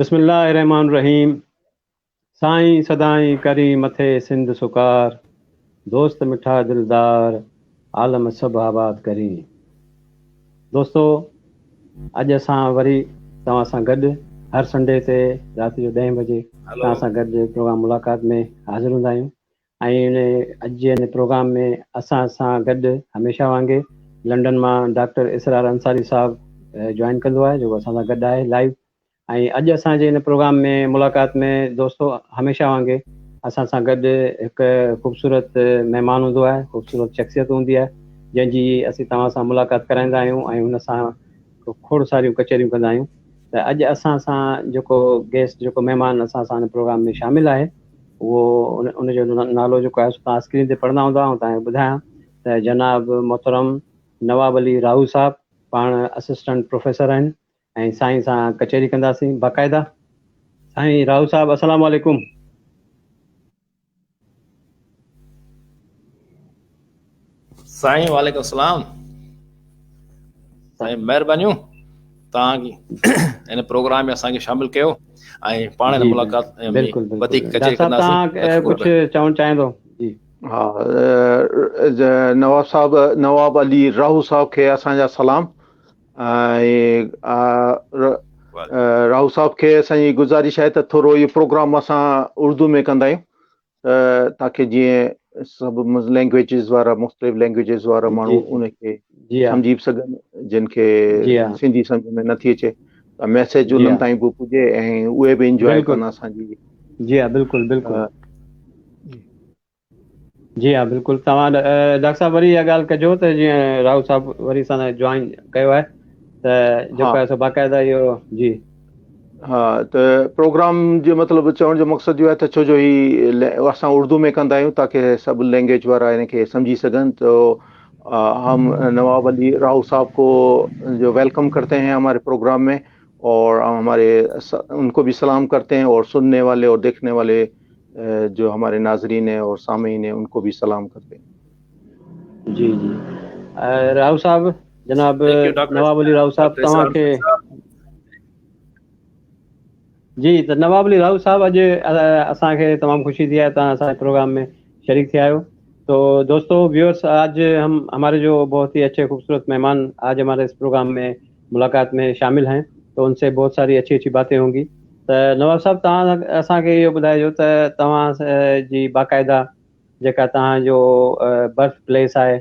بسم اللہ الرحمن الرحیم. سائیں سدائیں کری متھے سندھ سکار, دوست مٹھا دلدار عالم سب آباد کری. دوستو, اج اساں وری تواں سان گڈ ہر سنڈے تے رات جو 10 بجے تواں سان گڈ پروگرام ملاقات میں حاضر ہوندا آहियूं. اج ان پروگرام میں اساں سان گڈ ہمیشہ وانگے لنڈن मां ڈاکٹر اسرار انصاری صاحب جوائن कंदो आहे, जेको असां सां गॾु आहे लाइव. اج اساں جے ان پروگرام میں ملاقات میں دوستو ہمیشہ وانگے اساں سان گڈ ایک خوبصورت مہمان ہوندا ہے, خوبصورت شخصیت ہوندی ہے جن جی اسی تواں سان ملاقات کرائندا آहियूं ऐं हुन सां खोड़ सारियूं कचहरियूं कंदा आहियूं. त अॼु असां सां जेको गेस्ट जेको महिमान असां सां प्रोग्राम में शामिल आहे उहो उनजो नालो जेको आहे तव्हां स्क्रीन ते पढ़ंदा हूंदा. ऐं तव्हांखे ॿुधायां त जनाब मोहतरम नवाब अली राहू साहब पाण असिस्टेंट प्रोफेसर आहिनि ऐं साईं सां कचहरी कंदासीं बाक़ाइदा. साईं राहू साहब अस्सलाम वालेकुम. साईं वालेकुम सलाम. साईं महिरबानियूं तव्हांजी इन प्रोग्राम में असांखे शामिल कयो ऐं पाण इन मुलाक़ात में वधीक कचहरी कंदासीं. कुझु चवणु चाहींदो? जी हा, नवाब अली राहू साहब खे असांजा सलाम. ऐं राहू साहब खे असांजी गुज़ारिश आहे त थोरो इहो प्रोग्राम असां उर्दू में कंदा आहियूं ताकी जीअं सभु लैंग्वेजिस वारा मुख़्तलिफ़ लैंग्वेजिस वारा माण्हू उनखे सम्झी सघनि, जिन खे सिंधी सम्झ में नथी अचे त मैसेज उन्हनि ताईं बि पुॼे ऐं उहे बि इंजॉय कनि असांजी. जी हा, बिल्कुलु बिल्कुलु. जी हा, बिल्कुलु. तव्हां डॉक्टर साहब वरी इहा ॻाल्हि कजो त जीअं राहू साहब वरी सां जॉइन कयो आहे त जेको आहे सो बाक़ाइदा इहो. जी हा, त प्रोग्राम जो मतिलबु चवण जो मक़सदु इहो आहे त छो जो ही असां उर्दू में कंदा आहियूं ताकी सभु लैंग्वेज वारा इनखे सम्झी सघनि. तो हम नवाब अली राहू साहब को जो वेलकम करते हैं हमारे प्रोग्राम में और उनको भी सलाम करते हैं और सुनने वाले और देखने वाले जो हमारे नाजरीन हैं और सामीन हैं उनको भी सलाम करते हैं. जी जी. राहू साहब, जनाब नवाब अली राहू साहब तव्हांखे. जी, त नवाब अली राहू साहब अॼु असांखे तमामु ख़ुशी थी आहे तव्हां असांजे प्रोग्राम में शरीक थिया आहियो. तो दोस्तों व्यूअर्स, आज हमारे जो बहुत ही अच्छे खूबसूरत मेहमान आज हमारे इस प्रोग्राम में मुलाकात में शामिल हैं, तो उनसे बहुत सारी अच्छी अच्छी बातें होंगी. त नवाब साहब, तव्हां असांखे इहो ॿुधाइजो त तव्हां जी बाक़ाइदा जेका तव्हांजो बर्थ प्लेस आहे,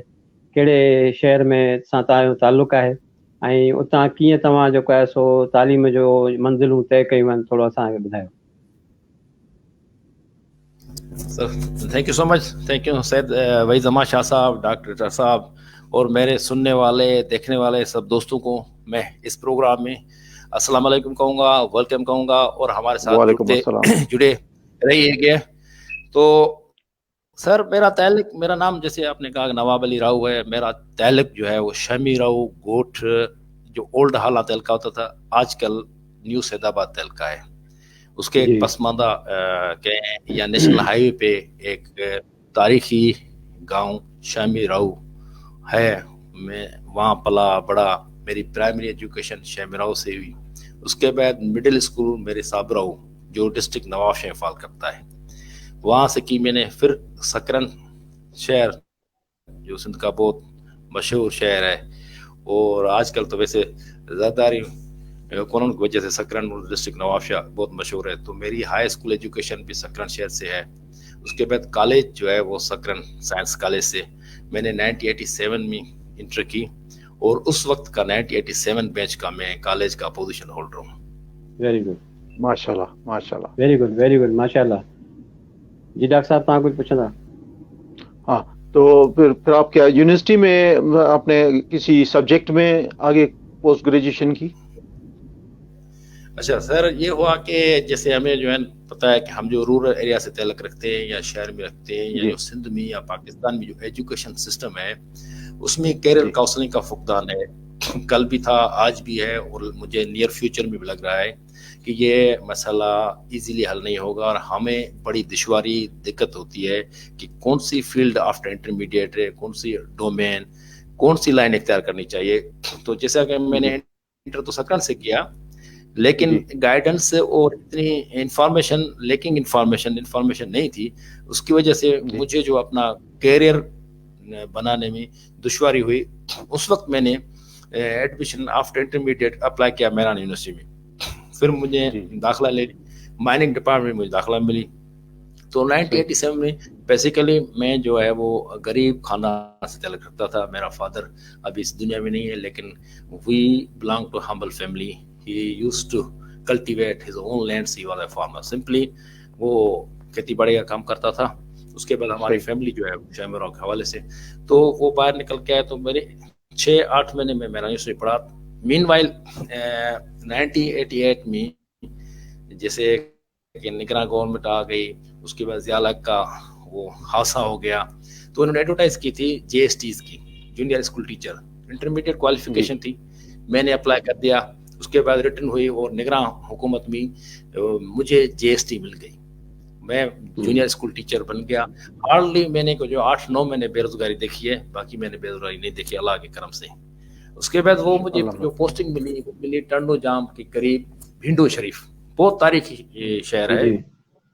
कहिड़े शहर में सां तव्हांजो ताल्लुक़ु आहे ऐं उतां कीअं तव्हां जेको आहे सो तालीम जो मंज़िलूं तय कयूं आहिनि, थोरो असांखे ॿुधायो. Thank you so much. Thank you Syed Waheed जमा शाह साहब, डॉक्टर साहब और मेरे सुनने वाले देखने वाले सब दोस्तों को मैं इस प्रोग्राम में अस्सलाम वालेकुम कहूँगा, वेलकम कहूँगा और हमारे साथ जुड़े रहिए. तो सर, मेरा नाम जैसे आपने कहा नवाब अली राहू है. मेरा ताल्लुक जो है वो शमी राहू गोठ जो ओल्ड हाला तहलका होता था, आजकल न्यू सैदाबाद तहलका है. उसके एक पसमानदा के या नेशनल हाईवे पे एक तारीखी गांव शमी राहू है. मैं वहाँ पला बड़ा. मेरी प्राइमरी एजुकेशन शमी राहू से हुई. उसके बाद मिडिल स्कूल मेरे साब राहू जो डिस्ट्रिक्ट नवाब शाह फाल करता है, वहाँ से की मैंने. फिर सकरन शहर जो सिंध का बहुत मशहूर शहर है और आजकल तो वैसे ज़्यादारी कोरोना की वजह से सकरन डिस्ट्रिक्ट नवाब शाह बहुत मशहूर है. तो मेरी हाई स्कूल एजुकेशन भी सकरन शहर से है. उसके बाद कॉलेज जो है वो सकरन साइंस कॉलेज से मैंने 1987 में इंटर की और उस वक्त का 1987 बैच का मैं कॉलेज का पोजीशन होल्डर हूँ. वेरी गुड, माशाल्लाह माशाल्लाह. वेरी गुड वेरी गुड, माशाल्लाह. जी डॉक्टर साहब, तव्हां कुछ पूछना? हाँ, तो फिर आप क्या यूनिवर्सिटी में आपने किसी सब्जेक्ट में आगे पोस्ट ग्रेजुएशन की? अच्छा सर, ये हुआ कि जैसे हमें जो है पता है कि हम जो रूरल एरिया से ताल्लुक़ रखते हैं या शहर में रखते हैं या जो सिंध में या पाकिस्तान में जो एजुकेशन सिस्टम है उसमें कैरियर काउंसलिंग का फुकदान है. कल भी था, आज भी है और मुझे नियर फ्यूचर में भी लग रहा है कि ये मसला इजीली हल नहीं होगा और हमें बड़ी दुश्वारी दिक्कत होती है कि कौन सी फील्ड आफ्टर इंटरमीडिएट है, कौन सी डोमेन, कौन सी लाइन इख्तियार करनी चाहिए. तो जैसा कि मैंने इंटर तो सकरन से किया, لیکن گائیڈنس اور اتنی انفارمیشن نہیں تھی. اس کی وجہ سے مجھے جو اپنا کیریئر بنانے میں دشواری ہوئی. اس وقت میں نے ایڈمیشن آفٹر انٹرمیڈیٹ اپلائی کیا میران یونیورسٹی میں. پھر مجھے داخلہ لے مائننگ ڈپارٹمنٹ میں مجھے داخلہ ملی. تو 1987 میں بیسیکلی میں جو ہے وہ غریب خاندان سے تعلق رکھتا تھا. میرا فادر ابھی اس دنیا میں نہیں ہے, لیکن we belong to humble family. He used to cultivate his own lands. He was a farmer. Simply وہ کھیتی باڑی کا کام کرتا تھا. اس کے بعد ہماری فیملی جو ہے شامیروں کے حوالے سے تو وہ باہر نکل کے آئے. تو میرے 6-8 مہینے میں میرا یونیورسٹی پڑھا. مین وائل 1988 میں جیسے کہ نگراں گورنمنٹ آ گئی, اس کے بعد ضیاء الحق کا وہ حادثہ ہو گیا, تو انہوں نے ایڈورٹائز کی تھی JSTs کی, junior school teacher. Intermediate qualification تھی, میں نے اپلائی کر دیا. اس کے بعد ریٹرن ہوئی اور نگراں حکومت میں مجھے JST مل گئی. میں جونیئر اسکول ٹیچر بن گیا. ہارڈلی میں نے جو 8-9 مہینے بے روزگاری دیکھی ہے, باقی میں نے بے روزگاری نہیں دیکھی اللہ کے کرم سے. اس کے بعد وہ مجھے جو پوسٹنگ ملی ٹنڈو جام کے قریب بھنڈو شریف, بہت تاریخی شہر ہے.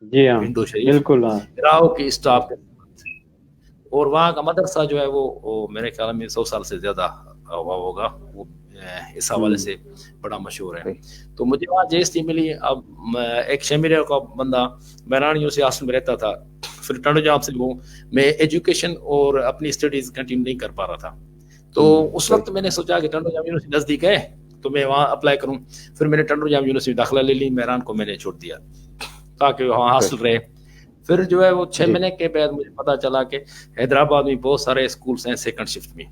جی ہاں بھنڈو شریف بالکل. راؤ کی اسٹاف, اور وہاں کا مدرسہ جو ہے وہ میرے خیال میں 100 سال سے زیادہ ہوا ہوگا. وہ اس حوالے سے بڑا مشہور ہے. تو مجھے وہاں JST ملی. اب ایک شمیرے کا بندہ میران یونیورسٹی ہاسٹل میں رہتا تھا. پھر ٹنڈو جام سے وہ میں ایجوکیشن اور اپنی اسٹڈیز کنٹینیو نہیں کر پا رہا تھا. تو اس وقت میں نے سوچا کہ ٹنڈو جام یونیورسٹی نزدیک ہے تو میں وہاں اپلائی کروں. پھر میں نے ٹنڈو جام یونیورسٹی داخلہ لے لی. میران کو میں نے چھوڑ دیا تاکہ وہاں ہاسٹل رہے. پھر جو ہے وہ 6 مہینے کے بعد مجھے پتا چلا کہ حیدرآباد میں بہت سارے اسکولس ہیں سیکنڈ شفٹ میں.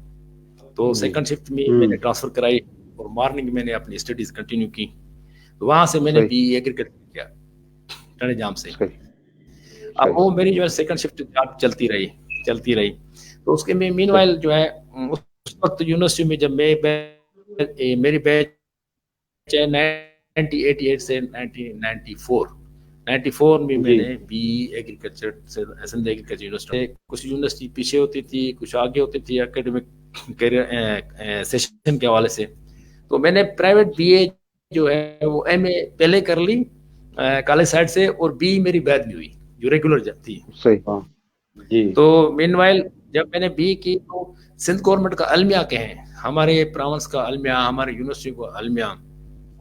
تو سیکنڈ شفٹ میں نے ٹرانسفر کرائی اور مارننگ میں نے اپنی اسٹڈیز کنٹینیو کی. تو وہاں سے میں نے BE ایگریکلچر کیا ٹنڈو جام سے. اب وہ میری جو ہے سیکنڈ شفٹ جاب چلتی رہی. تو اس کے میں مین وائل جو ہے اس وقت یونیورسٹی میں جب میری بیچ 1988 سے 1994 میں میں نے BE ایگریکلچر سے سندھ ایگریکلچر یونیورسٹی. کچھ یونیورسٹی پیچھے ہوتی تھی, کچھ آگے ہوتی تھی اکیڈمک کیریئر سیشن کے حوالے سے. تو میں نے پرائیویٹ BA جو ہے وہ MA پہلے کر لی کالج سائڈ سے, اور BE میری بعد میں ہوئی جو ریگولر تھی. تو مین وائل جب میں نے BE کی تو سندھ گورنمنٹ کا المیہ کہیں, ہمارے پراونس کا المیہ, ہمارے یونیورسٹی کا المیہ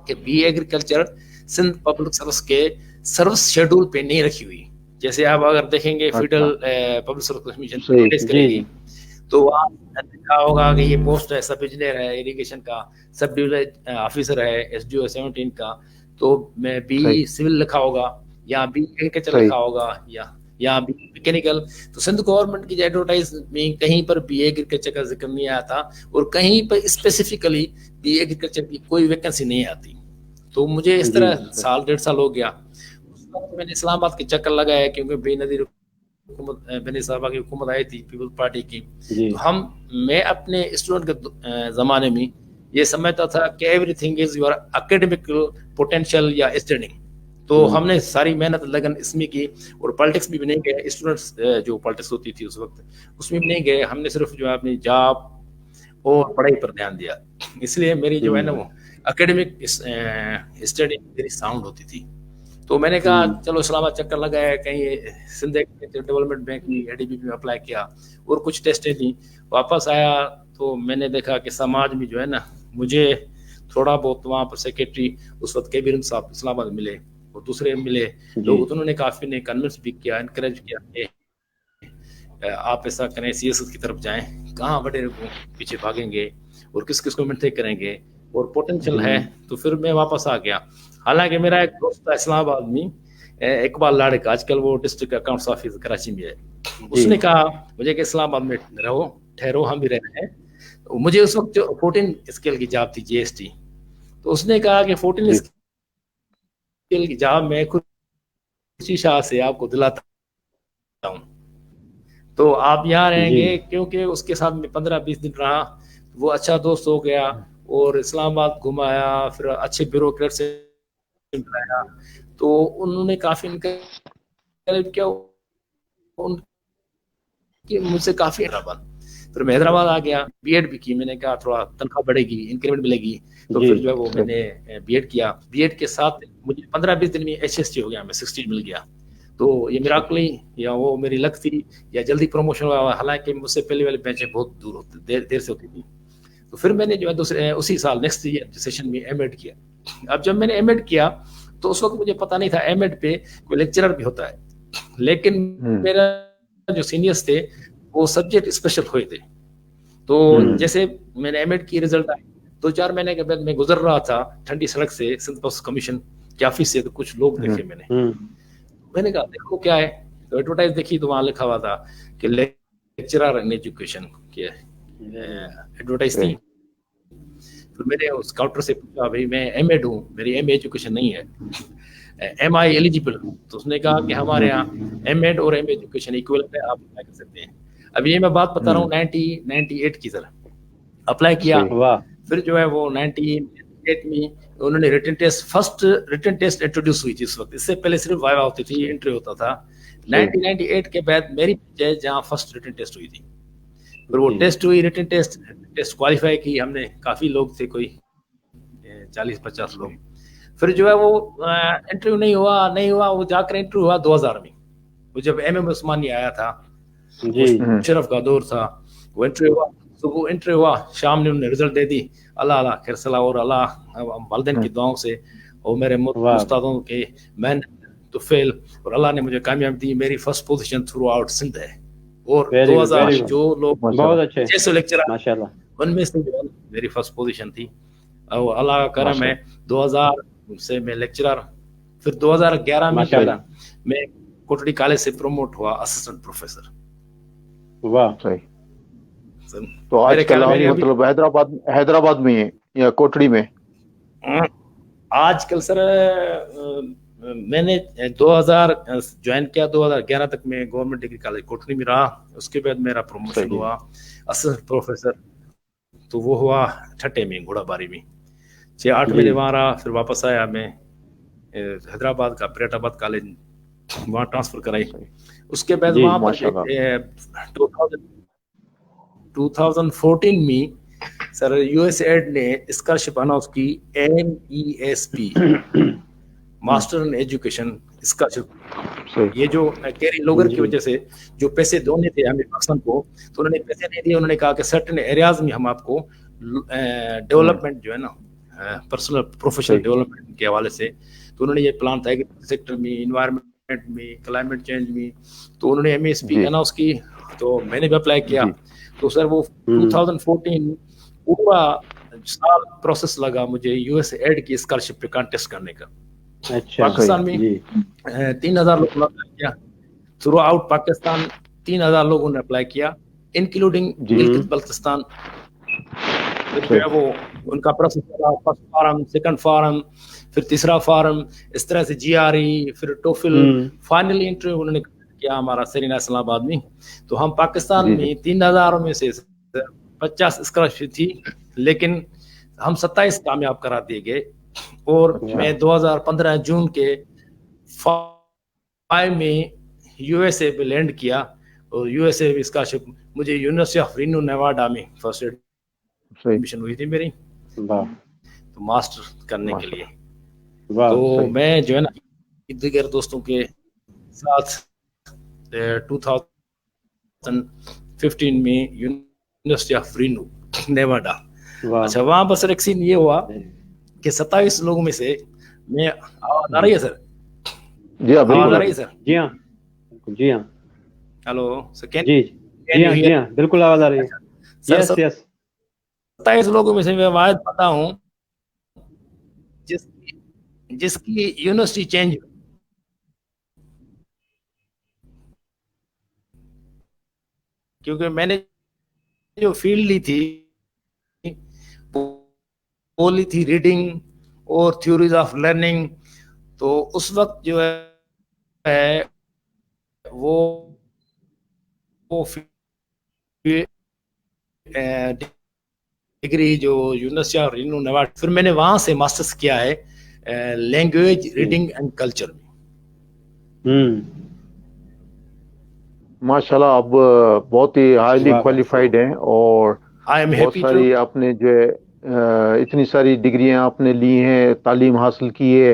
کہ BE agriculture Sindh public service کے سروس شیڈول پہ نہیں رکھی ہوئی. جیسے آپ اگر دیکھیں گے فیڈرل پبلک سروس کمیشن کرے گی تو وہاں لکھا ہوگا کہ یہ پوسٹ ہے سب انجینئر ہے, اریگیشن کا سب ڈویژن آفیسر ہے, SDO 17 کا. تو میں BE سول لکھا ہوگا, یا BE ایگریکلچر لکھا ہوگا, یا BE میکینیکل. تو سندھ گورنمنٹ کی ایڈورٹائز میں کہیں پر BE ایگریکلچر کا ذکر نہیں آیا تھا, اور کہیں پر اسپیسیفکلی BE ایگریکلچر کی کوئی ویکنسی نہیں آتی. تو مجھے اس طرح 1.5 سال ہو گیا. اس وقت میں نے اسلام آباد کے چکر لگایا کیونکہ بے نظیر حکومت بنی صاحبہ کی حکومت آئی تھی پیپل پارٹی کی. تو میں اپنے اسٹوڈنٹ کے زمانے میں یہ سمجھتا تھا کہ every thing is your academic potential یا اسٹڈنگ. تو ہم نے ساری محنت لگن اس میں کی, اور پالیٹکس بھی نہیں گئے. اسٹوڈنٹس جو پالیٹکس ہوتی تھی اس وقت اس میں بھی نہیں گئے. ہم نے صرف جو ہے اپنی جاب اور پڑھائی پر دھیان دیا. اس لیے میری جو ہے نا وہ اکیڈمک اسٹڈی میری ساؤنڈ ہوتی تھی. تو میں نے کہا چلو اسلام آباد چکر لگایا, کہیں سندھ ڈیولپمنٹ بینک کی ADB میں اپلائی کیا اور کچھ ٹیسٹیں دیں. واپس آیا تو میں نے دیکھا کہ سماج میں جو ہے نا مجھے تھوڑا بہت وہاں پر سیکریٹری اس وقت کبیر صاحب اسلام آباد ملے اور دوسرے ملے لوگ, انہوں نے کافی نے کنونس بھی کیا, انکریج کیا کہ آپ ایسا کریں, سیاست کی طرف جائیں, کہاں بڑے پیچھے بھاگیں گے اور کس کس کو منتخب کریں گے, اور پوٹینشیل ہے. تو پھر میں واپس آ گیا. حالانکہ میرا ایک دوست تھا اسلام آباد میں, اقبال لاڑک, آج کل وہ ڈسٹرکٹ اکاؤنٹس آفس کراچی میں ہے. اس نے کہا مجھے کہ اسلام آباد میں ٹھہرو, ہم بھی رہ رہے ہیں. مجھے اس وقت جو 14 اسکیل کی جاب تھی JST, تو اس نے کہا کہ 14 اسکیل کی جاب میں خوشی شاہ سے آپ کو دلاتا ہوں, تو آپ یہاں رہیں گے. کیونکہ اس کے ساتھ میں 15-20 دن رہا, وہ اچھا دوست ہو گیا اور اسلام آباد گھمایا, پھر اچھے بیوروکریٹ سے ملایا. تو انہوں نے کافی انکریج کیا, ان کی مجھ سے کافی بن. پھر میں حیدرآباد آ گیا, بی ایڈ بھی کی, میں نے کہا تھوڑا تنخواہ بڑھے گی, انکریمنٹ ملے گی, تو پھر جو ہے وہ میں نے بی ایڈ کیا. بی ایڈ کے ساتھ مجھے 15-20 دن میں ایچ ہو گیا, میں 60 مل گیا. تو یہ میراکل نہیں, یا وہ میری لک تھی, یا جلدی پروموشن ہوا, حالانکہ مجھ سے پہلے والے بینچیں بہت دور ہوتے, دیر سے ہوتی تھی. تو پھر میں نے جو ہے اسی سال نیکسٹ سیشن میں ایم ایڈ کیا. اب جب میں نے ایم ایڈ کیا تو اس وقت مجھے پتا نہیں تھا ایم ایڈ پہ کوئی لیکچرر بھی ہوتا ہے, لیکن میرا جو سینئرس تھے وہ سبجیکٹ اسپیشل ہوئے تھے. تو جیسے میں نے ایم ایڈ کی, رزلٹ آئی 2-4 مہینے کے بعد میں گزر رہا تھا ٹھنڈی سڑک سے سندھ پولیس کمیشن کے آفس سے, تو کچھ لوگ دیکھے میں نے کہا دیکھو کیا ہے, تو ایڈورٹائز دیکھی تو وہاں لکھا ہوا تھا کہ لیکچرر ان ایجوکیشن کی ایڈورٹائز تھی. پھر میں نے اس کاؤنٹر سے پوچھا بھائی میں ایم ایڈ ہوں, میری ایم اے ایجوکیشن نہیں ہے, ایم آئی ایلیجیبل؟ تو اس نے کہا کہ ہمارے یہاں ایم ایڈ اور ایم اے ایجوکیشن ایکویلنٹ ہے, آپ اپلائی کر سکتے ہیں. اب یہ میں بات بتا رہا ہوں 1998 کی طرح اپلائی کیا. پھر جو ہے وہ 1998 میں انہوں نے return test, first return test introduce ہوئی تھی اس وقت, اس سے پہلے صرف وائوا ہوتی تھی, انٹرویو ہوتا تھا. 1998 کے بعد میری ہے جہاں فرسٹ ریٹن ٹیسٹ ہوئی تھی. پھر وہ ٹیسٹ ہوئی, ریٹن ٹیسٹ کوالیفائی کی ہم نے, کافی لوگ تھے, کوئی 40-50 لوگ. پھر جو ہے وہ انٹرویو نہیں ہوا, وہ جا کر انٹرویو ہوا 2000 میں, وہ جب ایم ایم عثمانی آیا تھا, شرف کا دور تھا. وہ انٹرویو ہوا, صبح انٹرویو ہوا, شام نے انہوں نے رزلٹ دے دی. اللہ خیر صلاح, اور اللہ والدین کی دعاؤں سے اور میرے استادوں کے میں تو فیل, اور اللہ نے مجھے کامیاب دی. میری first position through out Sindh ہے, اور 2000 جو لوگ 600 لیکچرر ماشاءاللہ ان میں سے میری فرسٹ پوزیشن تھی, اور اللہ کا کرم ہے 2000 سے میں لیکچرر. پھر 2011 میں کوٹڑی کالج سے پروموٹ ہوا اسسٹنٹ پروفیسر. واہ صحیح. تو آج کل مطلب حیدرآباد میں ہیں یا کوٹڑی میں؟ آج کل سر میں نے 2000 جوائن کیا, 2011 تک میں گورنمنٹ ڈگری کالج کوٹڑی میں رہا. اس کے بعد میرا پروموشن ہوا اسسٹنٹ پروفیسر, تو وہ ہوا ٹھٹے میں, گھوڑا باری میں 6-8 مہینے وہاں رہا. پھر واپس آیا میں حیدرآباد کا پریٹ آباد کالج, وہاں ٹرانسفر کرائی. اس کے بعد وہاں پر 2014 میں سر یو ایس ایڈ نے اسکالرشپ اناؤنس کی, MESP master in education scholarship. یہ جو کیری لوگر کی وجہ سے جو پیسے دونے تھے ہمیں پاکستان کو, تو انہوں نے پیسے نہیں دیے. انہوں نے کہا کہ سرٹن ایریاز میں ہم آپ کو ڈیولپمنٹ جو ہے نا پرسنل پروفیشنل ڈیولپمنٹ کے حوالے سے, تو انہوں نے یہ پلان تھا کہ سیکٹر میں, انوائرمنٹ میں, کلائمیٹ چینج میں, تو انہوں نے MESP اناؤنس کی. تو میں نے بھی اپلائی کیا. تو سر وہ 2014 پورا سال پروسیس لگا مجھے یو ایس ایڈ کی اسکالرشپ پہ کانٹیسٹ کرنے کا. پاکستان میں 3000 لوگوں نے اپلائی کیا, تھرو آؤٹ پاکستان 3000 لوگوں نے اپلائی کیا, انکلوڈنگ گلگت بلتستان. پھر وہ ان کا پروسیس چلا, فرسٹ فارم, سیکنڈ فارم, پھر تیسرا فارم, اس طرح سے GRE, پھر ٹوفل, فائنلی انٹرویو انہوں نے کیا ہمارا سرینا اسلام آباد میں. تو ہم پاکستان میں 3000 میں سے 50 اسکالرشپ تھی, لیکن ہم 27 کامیاب کرا دیے گئے. اور میں 2015 جون کے 5 میں USA پہ لینڈ کیا, اور USA میں اسکالرشپ مجھے یونیورسٹی آف رینو نیواڈا میں فرسٹ ایڈمیشن ہوئی تھی میری, تو ماسٹر کرنے کے لیے. تو میں جو ہے نا دیگر دوستوں کے ساتھ 2015 میں یونیورسٹی آف رینو نیواڈا. اچھا, وہاں پر سر ایک سین یہ ہوا کہ 27 لوگوں میں سے میں, آواز آ رہی ہے سر؟ جی ہاں آواز آ رہی ہے سر؟ جی ہاں جی ہاں ہلو سر, جی ہاں بالکل آواز آ رہی ہے. 27 لوگوں میں سے میں واحد پتا ہوں جس کی یونیورسٹی چینج, کیونکہ میں نے جو فیلڈ لی تھی وہ لی تھی ریڈنگ اور تھیوریز آف لرننگ. تو اس وقت جو ہے وہ ڈگری جو یونیورسٹی آف رینو نیواڈا, پھر میں نے وہاں سے ماسٹرز کیا ہے لینگویج ریڈنگ اینڈ کلچر میں. माशाल्लाह, आप बहुत ही हाईली वाह क्वालिफाइड हैं और I am बहुत happy to. सारी आपने जो है इतनी सारी डिग्रियां आपने ली हैं, तालीम हासिल की है।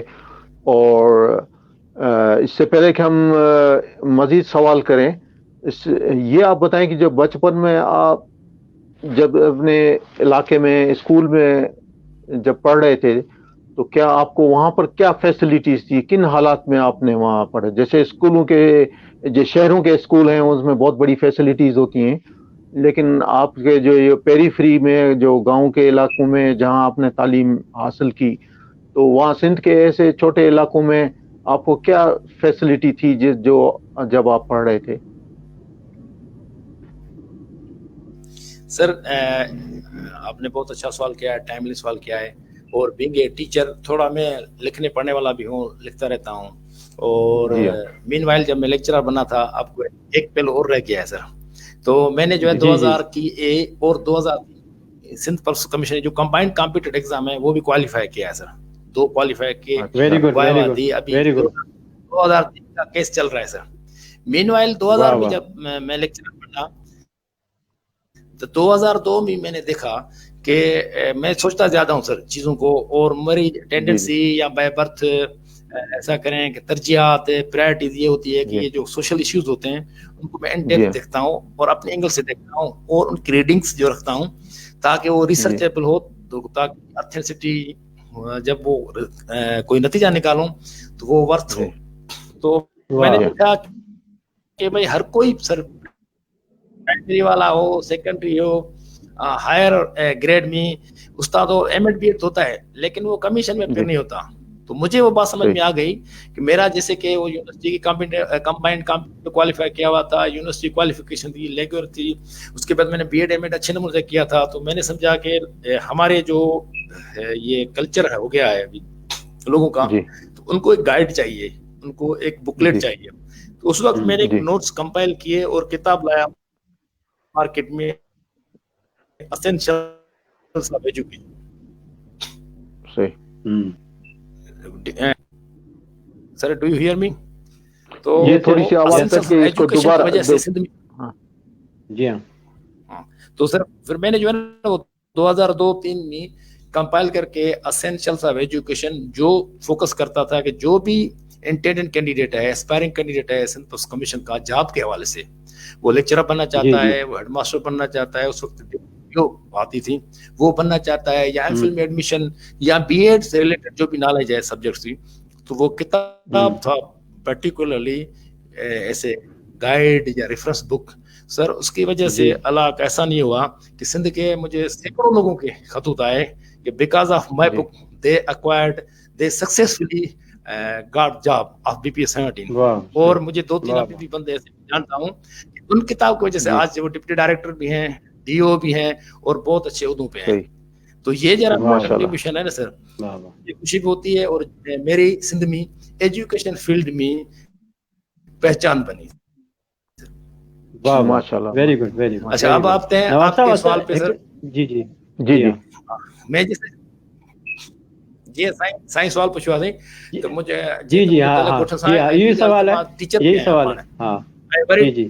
और इससे पहले कि हम मजीद सवाल करें, ये आप बताएं कि जब बचपन में आप जब अपने इलाके में स्कूल में जब पढ़ रहे थे, तो क्या आपको वहाँ पर क्या फैसिलिटीज थी, किन हालात में आपने वहाँ पढ़ा? जैसे स्कूलों के जो शहरों के स्कूल हैं उसमें बहुत बड़ी फैसिलिटीज होती हैं, लेकिन आपके जो ये पेरीफ्री में जो गांव के इलाकों में जहां आपने तालीम हासिल की, तो वहाँ सिंध के ऐसे छोटे इलाकों में आपको क्या फैसिलिटी थी जो जब आप पढ़ रहे थे? सर आपने बहुत अच्छा सवाल किया है, टाइमली सवाल किया है। और बीइंग ए टीचर, थोड़ा मैं लिखने पढ़ने वाला भी हूँ, लिखता रहता हूँ। और मीनवाइल जब मैं लेक्चरर बना था, आपको एक पहलू और रह गया है सर। तो मैंने जो है 2000 की ए और 2000 सिंध पल्स कमीशन ने जो कंबाइंड कॉम्पिटेटिव एग्जाम है वो भी क्वालिफाई किया है सर। 2 क्वालिफाई किए। वेरी गुड, वेरी गुड, अभी वेरी गुड। 2003 का केस चल रहा है सर। मीनवाइल 2000 में जब मैं लेक्चरर बना, तो 2002 में मैंने देखा कि मैं सोचता ज्यादा हूँ सर चीजों को, और मेरी टेंडेंसी या बाय बर्थ ऐसा करें कि तरजीहात प्रायोरिटीज ये होती है कि ये जो सोशल इश्यूज होते हैं उनको मैं इन डेप्थ देखता हूँ और अपने एंगल से देखता हूँ, और उनकी रीडिंग्स जो रखता हूँ ताकि वो रिसर्चेबल हो, तो ताकि ऑथेंटिसिटी जब वो कोई नतीजा निकालूं तो वो वर्थ हो। तो मैंने देखा कि भाई हर कोई सर, प्राइमरी वाला हो, सेकेंडरी हो, हायर ग्रेड में उस्ताद हो, एमएड बीएड होता है, लेकिन वो कमीशन में फिर नहीं होता। तो मुझे वो बात समझ में आ गई कि मेरा जैसे कि वो यूनिवर्सिटी की कंबाइंड क्वालिफाई किया हुआ था, यूनिवर्सिटी क्वालिफिकेशन थी, लेक्चर थी, उसके बाद मैंने बीएड एमएड अच्छे नंबर से किया था। तो मैंने समझा कि हमारे जो ये कल्चर है हो गया है अभी लोगों का, तो उनको एक गाइड चाहिए, उनको एक बुकलेट चाहिए। तो उस वक्त मैंने एक नोट्स कंपाइल किए और किताब लाया मार्केट में, essentials of education. Sir do you hear me? तो ये थोड़ी सी आवाज तक के इसको दोबारा वजह से सिंध में, जी हाँ। तो सर फिर मैंने जो है ना वो 2002-03 में कंपाइल करके एसेंशियल्स ऑफ एजुकेशन जो फोकस करता था कि जो भी इंटेंडेंट कैंडिडेट है, एस्पायरिंग कैंडिडेट है सिंध पल्स कमीशन का जात के हवाले से, वो लेक्चरर बनना चाहता है, वो हेडमास्टर बनना चाहता है, उस वक्त जो आती थी वो बनना चाहता है, या एमफिल में एडमिशन या बीएड से रिलेटेड जो भी नॉलेज है सब्जेक्ट्स की, तो वो किताब था पर्टिकुलरली ऐसे गाइड या रेफरेंस बुक सर। उसकी वजह से अल्लाह का ऐसा नहीं हुआ कि सिंध के मुझे सैकड़ों लोगों के खतूत आए कि because of my book they successfully got job of BPS 17। और मुझे 2-3 अभी भी बंदे ऐसे जानता हूँ कि उन किताब की वजह से आज वो डिप्टी डायरेक्टर भी हैं, डीओ भी हैं और बहुत अच्छे उहदों पे हैं। तो ये जरा कंट्रीब्यूशन है ना सर, ये खुशी होती है। और मेरी सिंध में एजुकेशन फील्ड में पहचान बनी। वाह माशाल्लाह, वेरी गुड, वेरी गुड। अच्छा, अब आते हैं आपके सवाल पे सर। जी जी जी जी, मैं जैसे ये साइंस सवाल पूछवा दें तो मुझे जी जी हाँ, यही सवाल है, टीचर यही सवाल है। हाँ जी जी,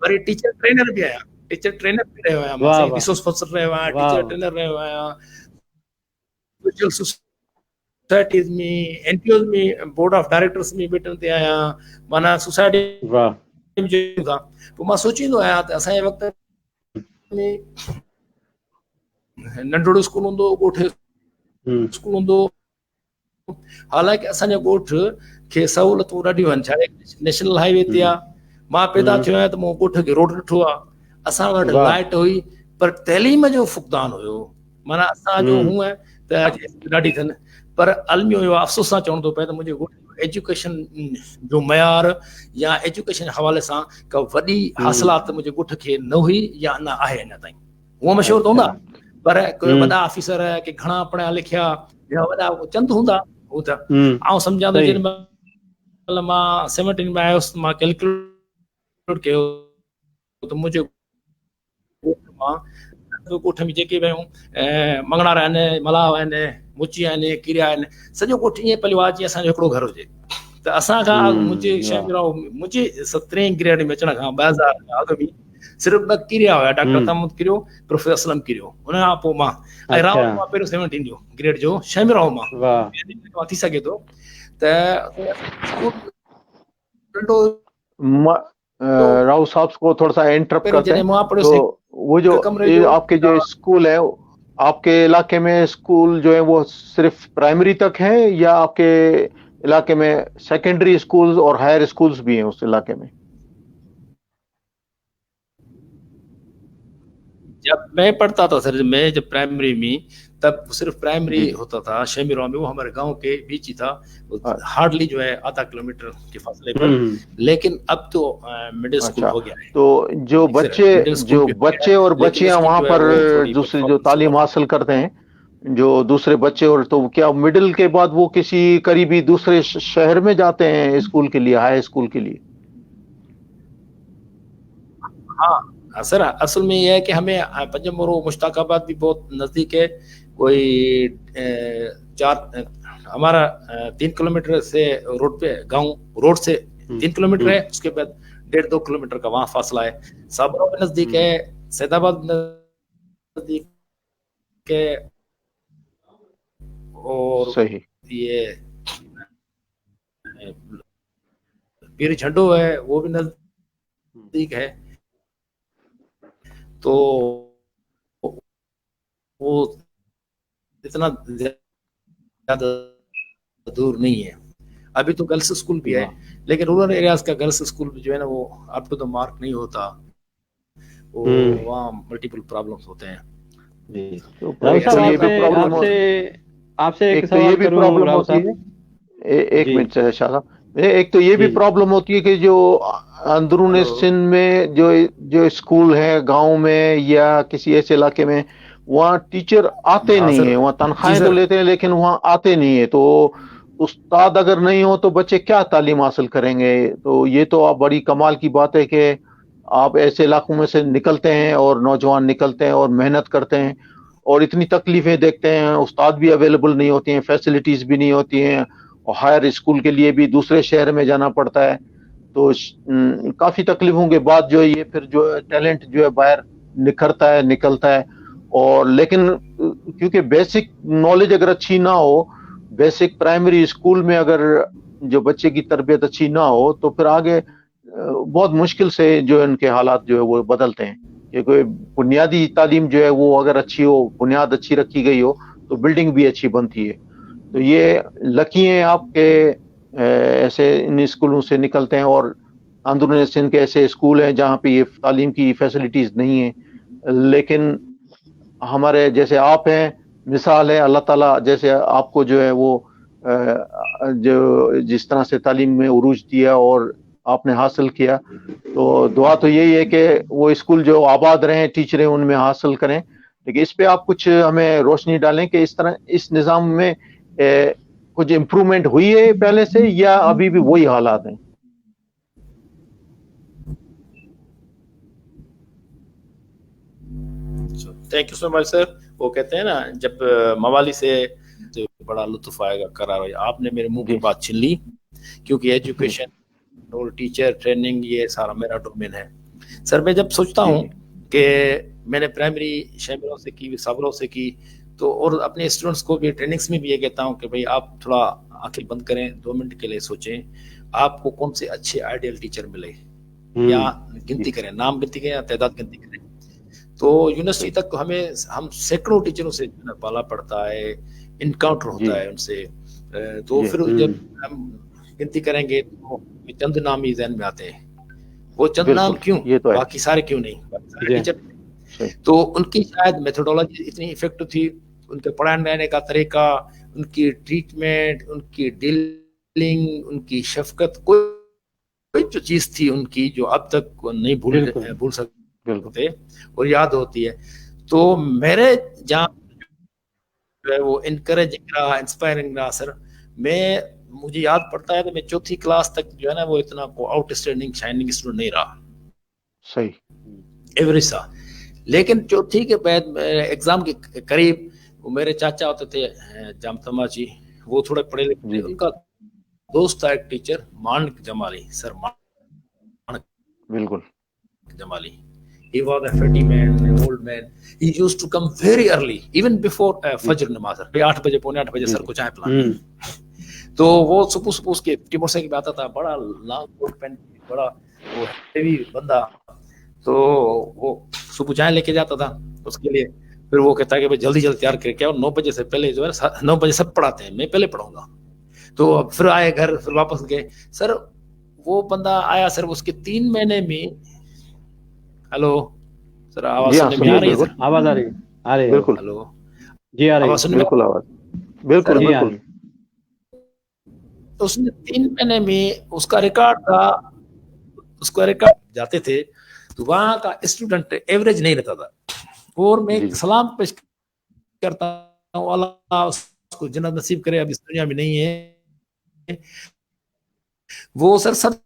बड़ी टीचर ट्रेनर भी आया, टीचर ट्रेनर भी रहे हुए हैं, रिसोर्स पर्सन रहे हुए हैं, टीचर ट्रेनर रहे हुए हैं, सोशल सोसाइटीज में, एनपीओ में, बोर्ड ऑफ डायरेक्टर्स में बैठन ते आया, माना सोसाइटी में जो था। तो मां सोचींदो आया त असांजे वक्त में नंढड़ो स्कूल हूंदो, ॻोठ स्कूल हूंदो। हालांकि असांजे ॻोठ खे सहूलियतूं ॾाढियूं आहिनि, छा नेशनल हाईवे ते आहे। मां पैदा थियो आहियां त मूं ॻोठ खे रोड ॾिठो आहे, असां वटि लाइट हुई पर तइलीम जो फुक़दान हुयो। माना असांजो हूअं त ॾाढी अथनि, पर अलमी हुयो। अफ़सोस सां चवणो थो पए त मुंहिंजे ॻोठ एजुकेशन जो मयार या एजुकेशन हवाले सां का वॾी हासिलात मुंहिंजे ॻोठ खे न हुई या न आहे अञा ताईं। हूअं मशहूरु त हूंदा, पर कोई वॾा ऑफिसर की घणा पढ़िया लिखिया या वॾा चंद हूंदा, हू त आउं सम्झां थो जेॾी महिल मां 17 में आयुसि, मां कैलकुलेट कयो त मुंहिंजे ॻोठ में जेके बि आहियूं मंगणार आहिनि, मलाह आहिनि, मुची आहिनि, किरिया आहिनि, सॼो ॻोठ ईअं पियो आहे जीअं असांजो हिकिड़ो घर हुजे। त असां खां मुंहिंजे शहर मुंहिंजे 17 ग्रेड में अचण खां 2000 अॻु में सिर्फ़ु 2 किरिया हुया, डॉक्टर तमूद किरियो, प्रोफेसर असलम किरियो, उन खां पोइ मां ऐं रावल मां पहिरियों 17 जो ग्रेड जो शहर मां थी सघे थो त राव साहब को थोड़ा सा इंटरप्ट करते हैं। तो वो जो आपके जो स्कूल है, आपके इलाके में स्कूल जो है वो सिर्फ प्राइमरी तक है या आपके इलाके में सेकेंडरी स्कूल्स और हायर स्कूल्स भी हैं उस इलाके में? जब मैं पढ़ता था सर, मैं जब प्राइमरी में, तब सिर्फ प्राइमरी होता था शेमिरा में, वो हमारे गांव के बीच ही था, हार्डली जो है आधा किलोमीटर के फासले पर, लेकिन अब तो मिडिल स्कूल हो गया है। तो जो बच्चे और बच्चियां वहां पर दूसरी जो तालीम हासिल करते हैं, जो दूसरे बच्चे, और तो क्या मिडिल के बाद वो किसी करीबी दूसरे शहर में जाते हैं स्कूल के लिए, हाई स्कूल के लिए? हाँ सर, असल में यह है कि हमें पंजमोरो मुश्ताकाबाद भी बहुत नजदीक है, कोई 3 किलोमीटर से रोड पे, गांव रोड से 3 किलोमीटर है, उसके बाद 1.5-2 किलोमीटर का वहां फासला है। साबरा भी नजदीक है, सैदाबाद नजदीक है, और सही ये पीर झंडो है वो भी नजदीक है, तो वो इतना ज्यादा दूर नहीं है। अभी तो गर्ल्स स्कूल भी है, लेकिन रूरल एरियाज का गर्ल्स स्कूल जो है ना वो अप टू द मार्क नहीं होता, वो वहाँ मल्टीपल प्रॉब्लम्स होते हैं। तो आपसे एक सवाल प्रॉब्लम होती है, एक मिनट शाह साहब, एक तो ये भी प्रॉब्लम होती है कि जो अंदरूनी सिंध में जो स्कूल है गांव में या किसी ऐसे इलाके में, वहाँ टीचर आते नहीं है, वहाँ तनख्वाहें तो लेते हैं लेकिन वहाँ आते नहीं है, तो उस्ताद अगर नहीं हो तो बच्चे क्या तालीम हासिल करेंगे? तो ये तो आप बड़ी कमाल की बात है कि आप ऐसे इलाकों में से निकलते हैं और नौजवान निकलते हैं और मेहनत करते हैं और इतनी तकलीफें देखते हैं, उस्ताद भी अवेलेबल नहीं होती हैं, फैसिलिटीज भी नहीं होती हैं, और हायर स्कूल के लिए भी दूसरे शहर में जाना पड़ता है, तो काफी तकलीफों के बाद जो है ये फिर जो टैलेंट जो है बाहर निकलता है। और लेकिन क्योंकि बेसिक नॉलेज अगर अच्छी ना हो, बेसिक प्राइमरी स्कूल में अगर जो बच्चे की तरबियत अच्छी ना हो, तो फिर आगे बहुत मुश्किल से जो है उनके हालात जो है वो बदलते हैं। क्योंकि बुनियादी तालीम जो है वो अगर अच्छी हो, बुनियाद अच्छी रखी गई हो, तो बिल्डिंग भी अच्छी बनती है। तो ये लकी हैं आपके ऐसे इन स्कूलों से निकलते हैं, और अंदरूनी सिंध के ऐसे स्कूल हैं जहाँ पे ये तालीम की फैसिलिटीज नहीं है। लेकिन हमारे जैसे आप हैं, मिसाल है, अल्लाह ताला जैसे आपको जो है वो जो जिस तरह से तालीम में उरूज दिया और आपने हासिल किया, तो दुआ तो यही है कि वो स्कूल जो आबाद रहें, टीचरें उनमें हासिल करें। लेकिन इस पे आप कुछ हमें रोशनी डालें कि इस तरह इस निज़ाम में कुछ इम्प्रूवमेंट हुई है पहले से या अभी भी वही हालात हैं? Thank you so much sir. वो कहते हैं ना, जब मवाली से बड़ा लुत्फ आएगा करार, आपने मेरे मुंह की बात छीन ली, क्योंकि एजुकेशन और टीचर ट्रेनिंग ये सारा मेरा डोमेन है सर। मैं जब सोचता हूँ कि मैंने प्राइमरी शहरों से की, साबरों से की, तो और अपने स्टूडेंट्स को भी ट्रेनिंग्स में भी ये कहता हूँ कि भाई आप थोड़ा आंखें बंद करें, 2 मिनट के लिए सोचें आपको कौन से अच्छे आइडियल टीचर मिले, या गिनती करें, नाम गिनती करें या तादाद गिनती करें। तो यूनिवर्सिटी तक तो हम सैकड़ों टीचरों से पाला पड़ता है, इनकाउंटर होता है उनसे, तो फिर जब हम गिनती करेंगे तो चंद नाम ही ज़हन में आते हैं। वो चंद नाम क्यों, बाकी सारे क्यों नहीं, सारे टीचर। तो उनकी शायद मेथोडोलॉजी इतनी इफेक्टिव थी, उनके पढ़ाने का तरीका, उनकी ट्रीटमेंट, उनकी डीलिंग, उनकी शफकत, कोई जो चीज थी उनकी जो अब तक नहीं भूल सकते और याद होती है। तो मेरे जहाँ जो है वो इनकरेजिंग रहा, इंस्पायरिंग रहा सर। मुझे याद पड़ता है कि मैं 4th क्लास तक जो है ना वो इतना आउटस्टैंडिंग शाइनिंग स्टूडेंट नहीं रहा, सही एवरेज सा। लेकिन 4th के बाद एग्जाम के करीब वो मेरे चाचा होते थे जामतमा जी, वो थोड़े पढ़े लिखे, उनका दोस्त था एक टीचर मानक जमाली, सर मानक बिल्कुल Jamali. He was a fatty man, an old man. He used to come very early, even before Fajr namaz. 8 बजे, पौने 8 बजे सर को चाय पिलाना. तो वो सुबह उसके मोटरसाइकिल पे आता था, बड़ा लॉन्ग कोट पहन, बड़ा वो हेवी बंदा. तो वो सुबह चाय लेके जाता था उसके लिए. फिर वो कहता है कि भाई जल्दी तैयार करके आओ, 9 बजे से पहले जो है 9 बजे सब पढ़ाते हैं, मैं पहले पढ़ाऊंगा. तो फिर आए घर, फिर वापस गए. सर वो बंदा आया सर, उसके 3 महीने में. हेलो सर, आवाज सुनने में आ रही है? सर आवाज आ रही है? बिल्कुल. हेलो जी आ रही है, बिल्कुल आवाज, बिल्कुल बिल्कुल. तो उसने 3 महीने में उसका रिकॉर्ड था, उसका रिकॉर्ड जाते थे तो वहां का स्टूडेंट एवरेज नहीं रहता था. और मैं सलाम पेश करता हूँ, अल्लाह उसको जन्नत नसीब करे, अब इस दुनिया में नहीं है. वो सर सब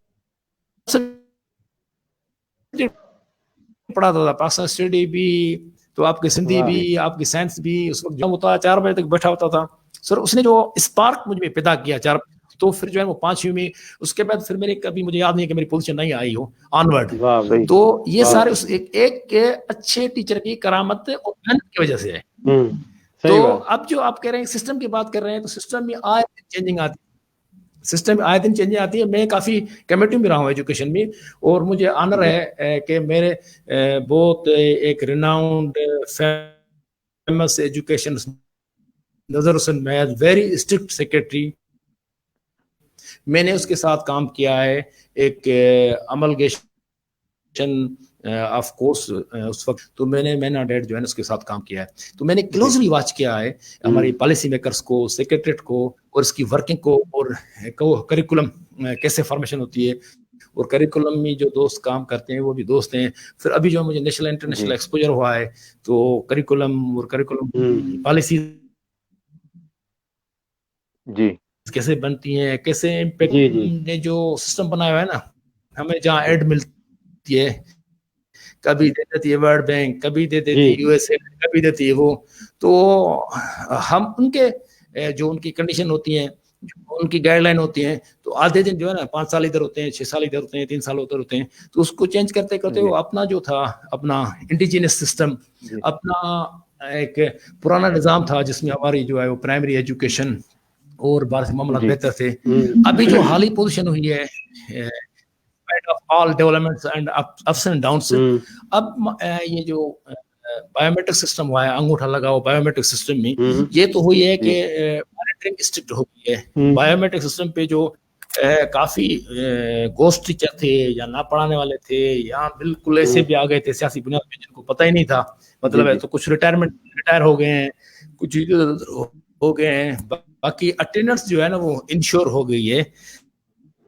पढ़ाता था, पाकिस्तान स्टडी भी, तो आपकी सिंधी भी, आपकी साइंस भी. उस वक्त जब होता 4 बजे तक बैठा होता था सर. उसने जो स्पार्क मुझ में पैदा किया 4, तो फिर जो है वो 5वीं में, उसके बाद फिर मेरे कभी मुझे याद नहीं है कि मेरी पोजीशन नहीं आई हो ऑनवर्ड. तो ये सारे उस एक अच्छे टीचर की करामत और मेहनत की वजह से है. तो अब जो आप कह रहे हैं सिस्टम की बात कर रहे हैं, तो सिस्टम में आए चेंजिंग आती है, सिस्टम आए दिन चेंजिंग आती है. मैं काफ़ी कमेटी में रहा हूँ एजुकेशन में, और मुझे ऑनर है कि मेरे बहुत एक रिनाउंड फेमस एजुकेशन नजर हुसैन महज, वेरी स्ट्रिक्ट सेक्रेटरी, मैंने उसके साथ काम किया है. एक अमलगेशन ऑफ कोर्स उस वक्त, तो मैंने डेट जो है उसके साथ काम किया है. तो मैंने क्लोजली वॉच किया है हमारी पॉलिसी मेकर्स को, सेक्रेटरीट को, और इसकी वर्किंग को, और करिकुलम कैसे फॉर्मेशन होती है, और करिकुलम में जो दोस्त काम करते हैं वो भी दोस्त हैं. फिर अभी जो मुझे नेशनल इंटरनेशनल एक्सपोजर हुआ है, तो करिकुलम और करिकुलम पॉलिसी जी कैसे बनती हैं, कैसे इम्पैक्ट ने जो सिस्टम बनाया हुआ है ना, हमें जहाँ एड मिलती है, कभी दे देती है वर्ल्ड बैंक, कभी दे देती है यूएसए, कभी देती है वो. तो हम उनके जो उनकी कंडीशन होती हैं, उनकी गाइडलाइन होती हैं, तो आधे दिन जो है ना 5 साल इधर होते हैं, 6 साल इधर होते हैं, 3 साल उधर होते हैं. तो उसको चेंज करते करते वो अपना जो था, अपना इंडिजिनस सिस्टम, अपना एक पुराना निज़ाम था जिसमें हमारी जो है वो प्राइमरी एजुकेशन और बाहर से मामला बेहतर थे. अभी जो हाल ही पोजीशन हुई है of all developments and ups and downs, अब ये जो बायोमेट्रिक सिस्टम हुआ है, अंगूठा लगाओ बायोमेट्रिक सिस्टम में, ये तो हुई है कि मॉनिटरिंग स्ट्रिक्ट हो गई है. बायोमेट्रिक सिस्टम पे जो काफी गोस्ट टीचर थे या ना पढ़ाने वाले थे, या बिल्कुल ऐसे भी आ गए थे सियासी बुनियाद पे जिनको पता ही नहीं था, मतलब है. तो कुछ रिटायर हो गए हैं, कुछ हो गए हैं, बाकी अटेंडेंस जो है ना वो इंश्योर हो गई है.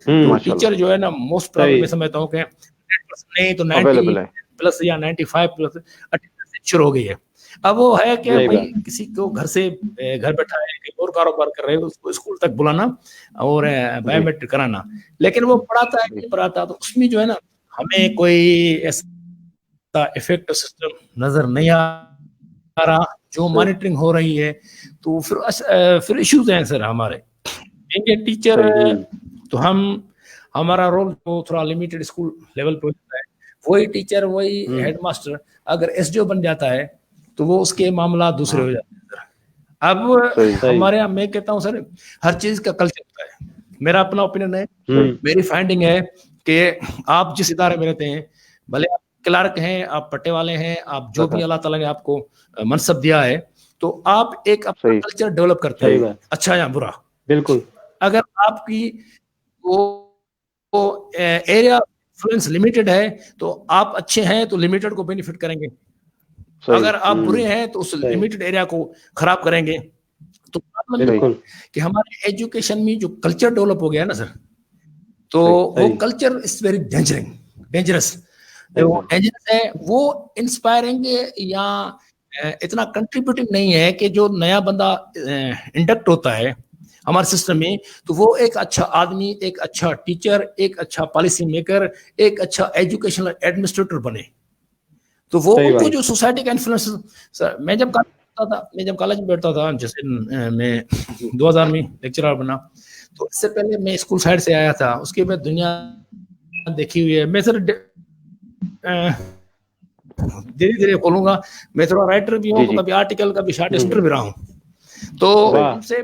तो टीचर जो है ना मोस्ट प्रॉब्लम मैं समझता हूँ कि 100% नहीं तो 90 प्लस या 95 प्लस अटेंडेंस इंश्योर हो गई है. अब वो है कि भाई किसी को घर बैठा है, कहीं और कारोबार कर रहे हैं, उसको स्कूल तक बुलाना और बायोमेट्रिक कराना, लेकिन वो पढ़ाता है नहीं पढ़ाता, तो उसमें जो है ना हमें कोई ऐसा इफेक्टिव सिस्टम नजर नहीं आ रहा जो मॉनिटरिंग हो रही है. तो फिर इश्यूज हैं सर हमारे टीचर. तो हमारा रोल तो थोड़ा लिमिटेड स्कूल लेवल पे होता है. वही टीचर, वही हेडमास्टर अगर एसडीओ बन जाता है तो वो उसके मामला दूसरे हो जाते हैं. अब हमारे यहाँ मैं कहता हूँ सर, हर चीज का कल्चर होता है. मेरा अपना ओपिनियन है, मेरी फाइंडिंग है कि आप जिस इदारे में रहते हैं, भले आप क्लर्क हैं, आप पट्टे वाले हैं, आप जो भी अल्लाह ताला ने आपको मनसब दिया है, तो आप एक अपना कल्चर डेवलप करते हैं, अच्छा या बुरा. बिल्कुल. अगर आपकी वो एरिया इन्फ्लुएंस लिमिटेड है तो आप अच्छे हैं तो लिमिटेड को बेनिफिट करेंगे. अगर आप बुरे हैं तो उस लिमिटेड एरिया को खराब करेंगे. तो मतलब कि हमारे एजुकेशन में जो कल्चर डेवलप हो गया है ना सर, तो वो कल्चर इज वेरी डेंजरस है. वो इंस्पायरिंग या इतना कंट्रीब्यूटिंग नहीं है कि जो नया बंदा इंडक्ट होता है हमारे सिस्टम में, तो वो एक अच्छा आदमी, एक अच्छा टीचर, एक अच्छा पॉलिसी मेकर, एक अच्छा एजुकेशनल एडमिनिस्ट्रेटर बने. तो वो उनको जो सोसाइटी का इन्फ्लुएंस. सर मैं जब कॉलेज में बैठता था, जैसे मैं 2000 में लेक्चरर बना, تو اس سے پہلے میں اسکول سائڈ سے آیا تھا, اس کے بعد دنیا دیکھی ہوئی ہے. میں سر دھیرے دھیرے کھولوں گا, میں تھوڑا رائٹر بھی ہوں, کبھی آرٹیکل کبھی شارٹ اسٹوری بھی رہا ہوں. تو ان سے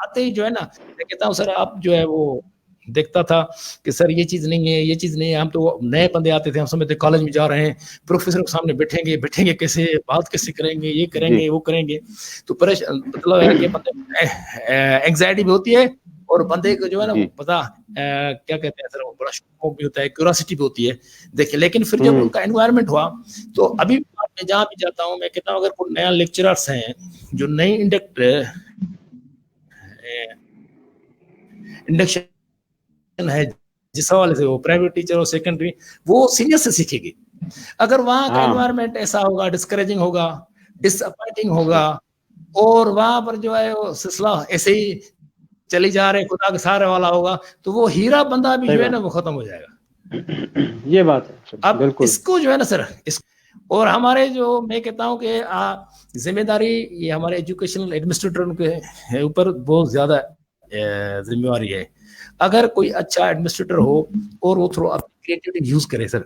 آتے ہی جو ہے نا میں کہتا ہوں سر آپ جو ہے وہ دیکھتا تھا کہ سر یہ چیز نہیں ہے, یہ چیز نہیں ہے. ہم تو نئے بندے آتے تھے, ہم سمجھتے کالج میں جا رہے ہیں, پروفیسر کے سامنے بیٹھیں گے کیسے, بات کیسے کریں گے, یہ کریں گے وہ کریں گے. تو مطلب ہے کہ اینگزائٹی بھی ہوتی ہے, اور بندے کو جو ہے نا وہ پتا کیا کہتے ہیں سر, وہ بڑا شوق بھی ہوتا ہے, کیوریاسٹی بھی ہوتی ہے دیکھیں. لیکن پھر جب ان کا انوائرمنٹ ہوا تو ابھی میں جہاں بھی جاتا ہوں میں کہتا ہوں اگر کوئی نیا لیکچررس ہیں جو نئی انڈکشن ہے جس حوالے سے وہ پرائیویٹ ٹیچر اور سیکنڈری وہ سینئر سے سیکھے گی. اگر وہاں کا انوائرمنٹ ایسا ہوگا, ڈسکریجنگ ہوگا, ڈس اپوائنٹنگ ہوگا, اور وہاں پر جو ہے وہ سلسلہ ایسے ہی چلی جا رہے خدا کے سہارے والا ہوگا, تو وہ ہیرا بندہ بھی جو ہے نا وہ ختم ہو جائے گا. یہ بات ہے. اب اس کو جو ہے نا سر اور ہمارے جو میں کہتا ہوں کہ ذمہ داری یہ ہمارے ایجوکیشنل ایڈمنسٹریٹر کے اوپر بہت زیادہ ذمہ داری ہے. اگر کوئی اچھا ایڈمنسٹریٹر ہو اور وہ تھوڑا کریٹیوٹی یوز کرے سر,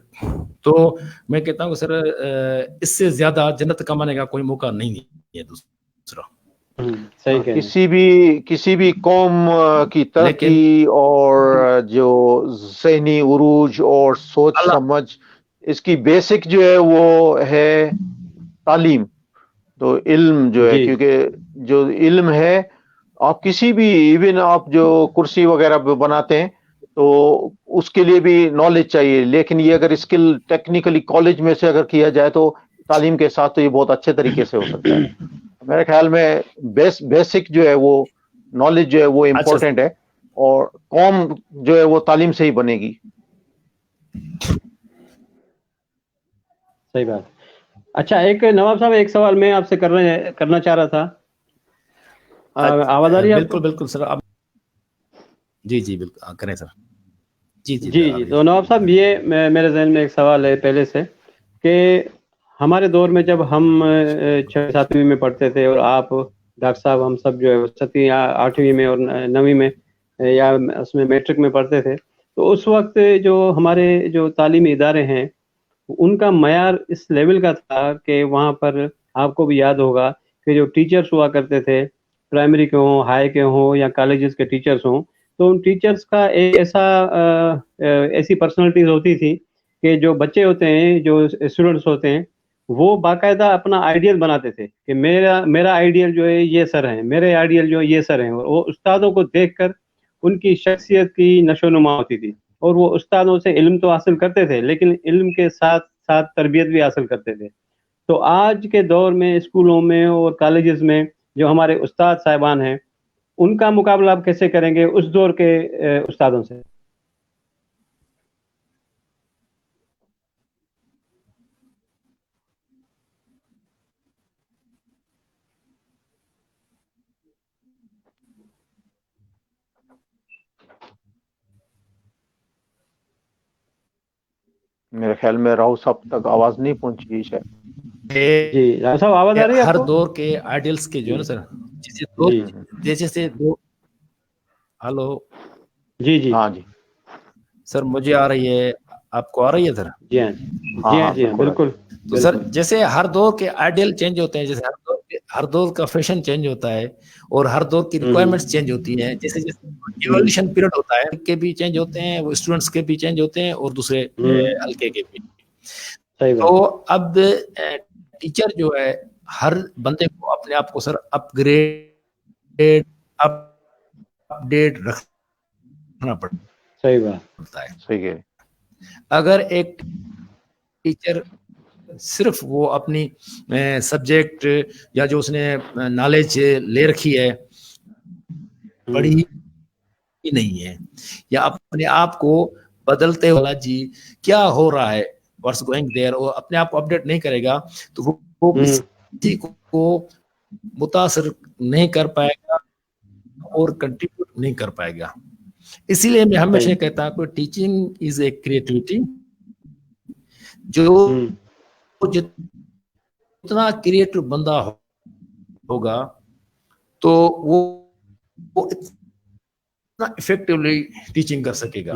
تو میں کہتا ہوں کہ سر اس سے زیادہ جنت کمانے کا کوئی موقع نہیں ہے دوسرا. کسی بھی قوم کی ترقی اور جو ذہنی عروج اور سوچ سمجھ اس کی بیسک جو ہے وہ ہے تعلیم. تو علم جو ہے, کیونکہ جو علم ہے آپ کسی بھی ایون آپ جو کرسی وغیرہ بناتے ہیں تو اس کے لیے بھی نالج چاہیے, لیکن یہ اگر اسکل ٹیکنیکلی کالج میں سے اگر کیا جائے تو تعلیم کے ساتھ تو یہ بہت اچھے طریقے سے ہو سکتا ہے. میرے خیال میں بیسک جو ہے وہ نالج جو ہے وہ امپورٹنٹ ہے, اور قوم جو ہے وہ تعلیم سے ہی بنے گی. صحیح بات. اچھا ایک نواب صاحب ایک سوال میں آپ سے کرنا چاہ رہا تھا, آواز آ رہی ہے؟ بالکل سر, آپ جی بالکل کریں سر. جی تو نواب صاحب یہ میرے ذہن میں ایک سوال ہے پہلے سے کہ ہمارے دور میں جب ہم 6-7ویں میں پڑھتے تھے اور آپ ڈاکٹر صاحب ہم سب جو ہے 7ویں یا 8ویں میں اور 9ویں میں یا اس میں میٹرک میں پڑھتے تھے, تو اس وقت جو ہمارے جو تعلیمی ادارے ہیں ان کا معیار اس لیول کا تھا کہ وہاں پر آپ کو بھی یاد ہوگا کہ جو ٹیچرز ہوا کرتے تھے پرائمری کے ہوں, ہائی کے ہوں یا کالجز کے ٹیچرز ہوں, تو ان ٹیچرز کا ایسی پرسنالٹیز ہوتی تھی کہ جو بچے ہوتے ہیں, جو اسٹوڈنٹس ہوتے ہیں, وہ باقاعدہ اپنا آئیڈیل بناتے تھے کہ میرا آئیڈیل جو ہے یہ سر ہیں, میرے آئیڈیل جو ہے یہ سر ہیں, اور وہ استادوں کو دیکھ کر ان کی شخصیت کی نشو و نما ہوتی تھی, اور وہ استادوں سے علم تو حاصل کرتے تھے لیکن علم کے ساتھ ساتھ تربیت بھی حاصل کرتے تھے. تو آج کے دور میں اسکولوں میں اور کالجز میں جو ہمارے استاد صاحبان ہیں ان کا مقابلہ آپ کیسے کریں گے اس دور کے استادوں سے؟ میرے خیال میں راؤ صاحب تک آواز نہیں پہنچی شاید. جی راؤ صاحب آواز آ رہی ہے ہر دور کے آئیڈیلز کے جو ہے نا سر, جیسے دو ہلو جی ہاں جی سر مجھے آ رہی ہے, آپ کو آ رہی ہے سر؟ جی ہاں بالکل. تو سر جیسے ہر دور کے آئیڈیل چینج ہوتے ہیں, جیسے ہر دور کا فیشن چینج ہوتا ہے اور ہر دور کی ریکوائرمنٹس چینج ہوتی ہیں, جیسے ایوولوشن پیریڈ ہوتا ہے کے بھی چینج ہوتے ہیں, وہ اسٹوڈنٹس کے بھی چینج ہوتے ہیں اور دوسرے ہلکے کے بھی. تو اب ٹیچر جو ہے ہر بندے کو اپنے آپ کو سر اپ ڈیٹ رکھنا پڑتا ہے. صحیح ہے. اگر ایک ٹیچر صرف وہ اپنی سبجیکٹ یا جو اس نے نالج لے رکھی ہے پڑھی ہی نہیں ہے, یا اپنے آپ کو بدلتے والا جی کیا ہو رہا ہے واٹس گوئنگ دیئر, اور اپنے آپ کو اپڈیٹ نہیں کرے گا تو وہ کسی کو متاثر نہیں کر پائے گا اور کنٹریبیوٹ نہیں کر پائے گا. اسی لیے میں ہمیشہ کہتا ہوں کہ ٹیچنگ از اے کریٹیوٹی. جو جتنا کریٹو بندہ ہوگا تو وہ इफेक्टिवली टीचिंग कर सकेगा।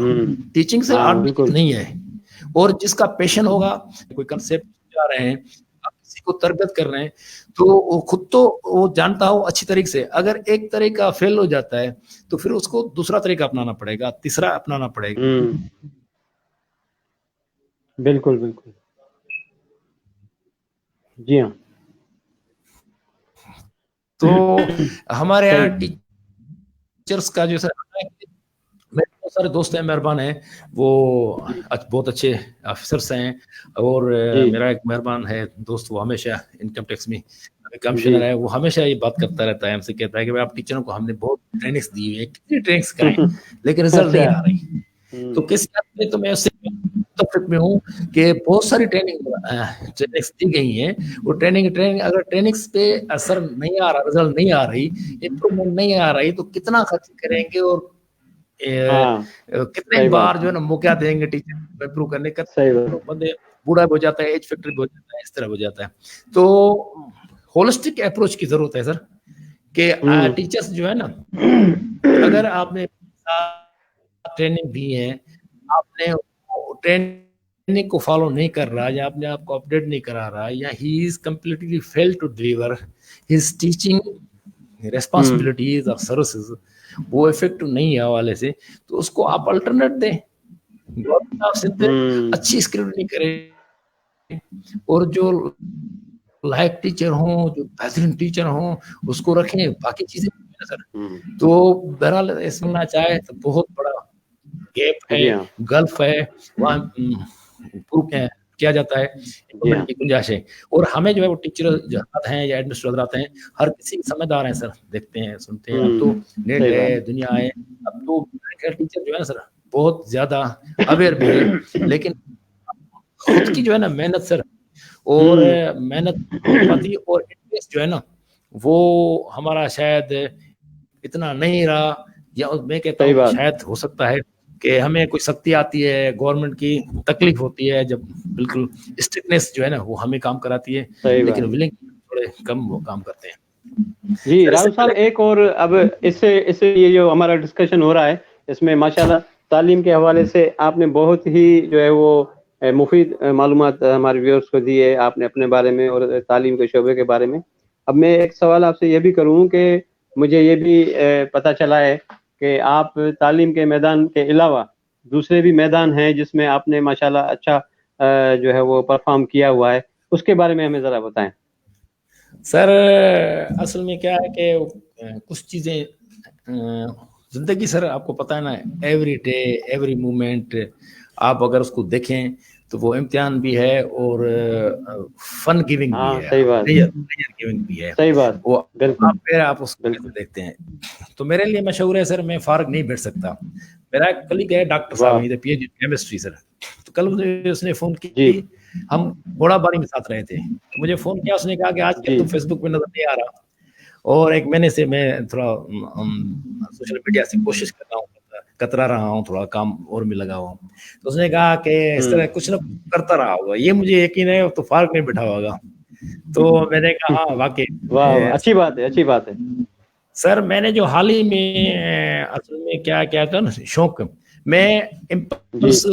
टीचिंग से हाँ, आदमी बिल्कुल। नहीं है, और जिसका पैशन होगा, कोई कंसेप्ट जा रहे हैं, आप किसी को तरबियत कर रहे हैं, तो वो खुद तो वो जानता हो अच्छी तरीके से, अगर एक तरीका फेल हो जाता है तो फिर उसको दूसरा तरीका अपनाना पड़ेगा, तीसरा अपनाना पड़ेगा। बिल्कुल बिल्कुल, जी हाँ। तो हमारे यहाँ सही। टीचर्स का जो सर, मेरे बहुत सारे दोस्त हैं, मेहरबान हैं, वो बहुत अच्छे ऑफिसर्स हैं, और जी। मेरा एक मेहरबान है दोस्त, वो हमेशा इनकम टैक्स में जी। कमिश्नर है, वो हमेशा ये बात करता रहता है, हमसे कहता है कि भाई आप टीचरों को हमने बहुत ट्रेनिंग्स दी हुई है, कितनी ट्रेनिंग्स कराएं, लेकिन रिजल्ट नहीं आ रही। तो किस बात में तो मैं उससे तफरीक में हूँ कि बहुत सारी ट्रेनिंग्स दी गई हैं, वो ट्रेनिंग अगर ट्रेनिंग्स पे असर नहीं आ रहा, रिजल्ट नहीं आ रही, इम्प्रूवमेंट नहीं आ रही, तो कितना खर्च करेंगे और हाँ, कितने सही बार बात। जो है ना मौका देंगे टीचर को इम्प्रूव करने का। सही बात। बंदे बूढ़ा हो जाता है, एज फैक्टर हो जाता है, इस तरह हो जाता है। तो होलिस्टिक अप्रोच की जरूरत है सर, कि टीचर्स जो है ना, अगर आपने ट्रेनिंग दी है, आपने ट्रेनिंग को फॉलो नहीं कर रहा, या अपने आप को अपडेट नहीं करा रहा, या he is completely fail to deliver his teaching responsibilities और सर्विसेज, वो इफेक्टिव नहीं है हवाले से, तो उसको आप अल्टरनेट दें। गवर्नमेंट ऑफ सिंध अच्छी स्क्रूटनी करे, और जो लायक टीचर हों, जो बेहतरीन टीचर हों, उसको रखें, बाकी चीजें सर। तो बहरहाल सुनना चाहे तो बहुत बड़ा गैप है, गल्फ है, वहाँ प्रूव किया जाता है, इम्प्रूवमेंट की गुंजाइश है। और हमें जो है वो टीचर हैं या एडमिनिस्ट्रेटर आते हैं, हर किसी के समझदार हैं सर, देखते हैं, सुनते हैं। अब तो नेट है, दुनिया है, अब तो टीचर जो है ना सर बहुत ज्यादा अवेयर भी है, लेकिन खुद की जो है ना मेहनत सर, और मेहनत और इंटरेस्ट जो है ना, वो हमारा शायद इतना नहीं रहा, या मैं कहता हूँ शायद हो सकता है कि हमें कोई शक्ति आती है, गवर्नमेंट की तकलीफ होती है, जब बिल्कुल स्ट्रिक्टनेस जो है ना वो हमें काम कराती है, लेकिन विलिंग थोड़े कम वो काम करते हैं। जी राहुल साहब, एक और अब इससे ये जो हमारा डिस्कशन हो रहा है, इसमें माशाल्लाह तालीम के हवाले से आपने बहुत ही जो है वो मुफीद मालूमात हमारे व्यूअर्स को दी है, आपने अपने बारे में और तालीम के शोबे के बारे में। अब मैं एक सवाल आपसे ये भी करूँ कि मुझे ये भी पता चला है कि आप तालीम के मैदान के अलावा दूसरे भी मैदान हैं जिसमें आपने माशाल्लाह अच्छा जो है वो परफॉर्म किया हुआ है, उसके बारे में हमें ज़रा बताएं। सर असल में क्या है कि कुछ चीज़ें जिंदगी सर आपको पता है ना, एवरी डे एवरी मोमेंट आप अगर उसको देखें तो वो इम्तिहान भी है और फन गिविंग भी है, सही बात, गिविंग भी है, सही बात, वो बिल्कुल आप उसको देखते हैं। तो मेरे लिए मशहूर है सर, मैं फारग नहीं बैठ सकता। मेरा एक कलीग है डॉक्टर साहब, पीएचडी केमिस्ट्री सर, तो कल मुझे उसने फोन की, हम घोड़ाबारी में साथ रहे थे, तो मुझे फोन किया, उसने कहा कि आज तुम फेसबुक पे नजर नहीं आ रहा, और एक महीने से मैं थोड़ा सोशल मीडिया से कोशिश कर रहा हूँ, कतरा रहा हूँ, थोड़ा काम और में लगा हुआ। तो उसने कहा कि इस तरह कुछ ना करता रहा होगा, ये मुझे यकीन है तो फारग नहीं बैठा होगा। तो मैंने कहा हाँ वाकई, वाह अच्छी बात है, अच्छी बात है सर। मैंने जो हाल ही में असल में क्या क्या था ना, शौक, मैं इम्पल्स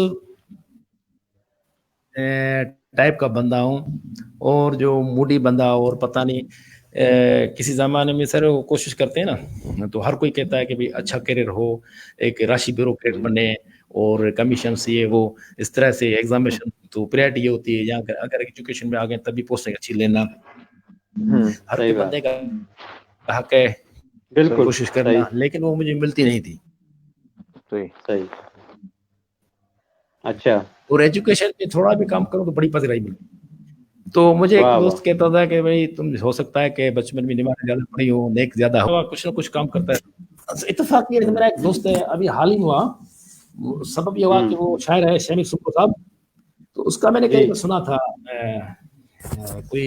टाइप का बंदा हूँ, और जो मूडी बंदा, और पता नहीं किसी ज़माने में सर वो कोशिश करते हैं ना, तो हर कोई कहता है कि भाई अच्छा करियर हो, एक राशि ब्यूरोक्रेट बने, और कमीशन से ये वो इस तरह से एग्जामिनेशन, तो प्रायोरिटी ये होती है, या अगर एजुकेशन में आ गए तभी पोस्टिंग अच्छी लेना, हर कोई बंदे का हक है बिल्कुल कोशिश करना, लेकिन वो मुझे मिलती नहीं थी। सही अच्छा, और एजुकेशन में थोड़ा भी काम करो तो बड़ी पजराई मिलती। तो मुझे एक दोस्त कहता था कि भाई तुम हो सकता है कि बचपन में नमाज़ ज्यादा पढ़ी हो, नेक ज्यादा हो, कुछ ना कुछ काम करता है। इत्तेफाक ये मेरा एक दोस्त है, अभी हाल ही हुआ, सबब ये हुआ कि वो शायर है शमीक सुप्रो साहब, तो उसका मैंने कहीं सुना था, कोई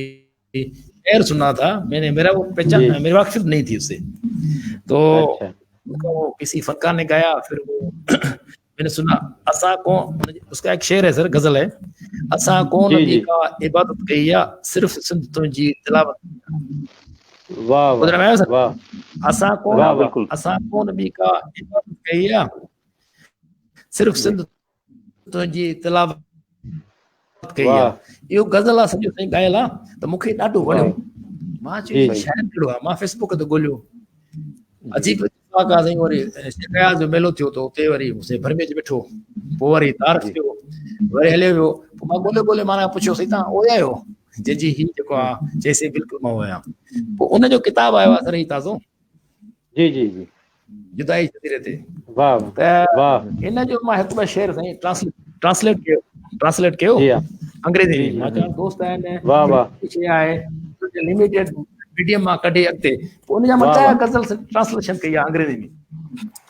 शेर सुना था मैंने, मेरा वो पहचान मेरी वाकिफ नहीं थी उससे, तो उसको किसी फनकार ने गाया, फिर वो मैंने सुना, असा को, उसका एक शेर है सर, गजल है, असा को नबी का इबादत कहिया सिर्फ सिंध तुझी तिलावत, वाह ॿुधण में आयो सर? वाह असां वाह, वाह। को नबी का इबादत कई आहे, सिर्फ़ सिंध तुंहिंजी तिलावत कई वाह। आहे। इहो गज़ल आहे, सॼो साईं ॻायल आहे, त मूंखे ॾाढो वणियो। मां जी, चयो जी। शाइर कहिड़ो आहे, मां फेसबुक ते ॻोल्हियो, अजीब इत्तेफ़ाक़ आहे साईं। वरी शिकायत जो मेलो थियो त उते वरी भरमे च ॾिठो, पोइ वरी तारीफ़ थियो, वरी हलियो वियो। पोइ मां ॻोल्हे माना पुछियो, साईं तव्हां ओया आहियो? जंहिंजी ही जेको आहे चएसि बिल्कुलु मां ओया। पोइ उनजो किताबु आयो आहे सर ही ताज़ो, जी जी जी, जुदाई जज़ीरे ते। वाह त वाह, इन जो मां हिकु ॿ शेर साईं ट्रांसलेट कयो जी हा, अंग्रेज़ी जी, में। जी। मां चवां दोस्त आहिनि, वाह वाह, शइ आहे लिमिटेड मीडियम मां कढी अॻिते, पोइ उनजा मां वाह, 10 वाह। गज़ल ट्रांसलेशन कई आहे अंग्रेज़ी में।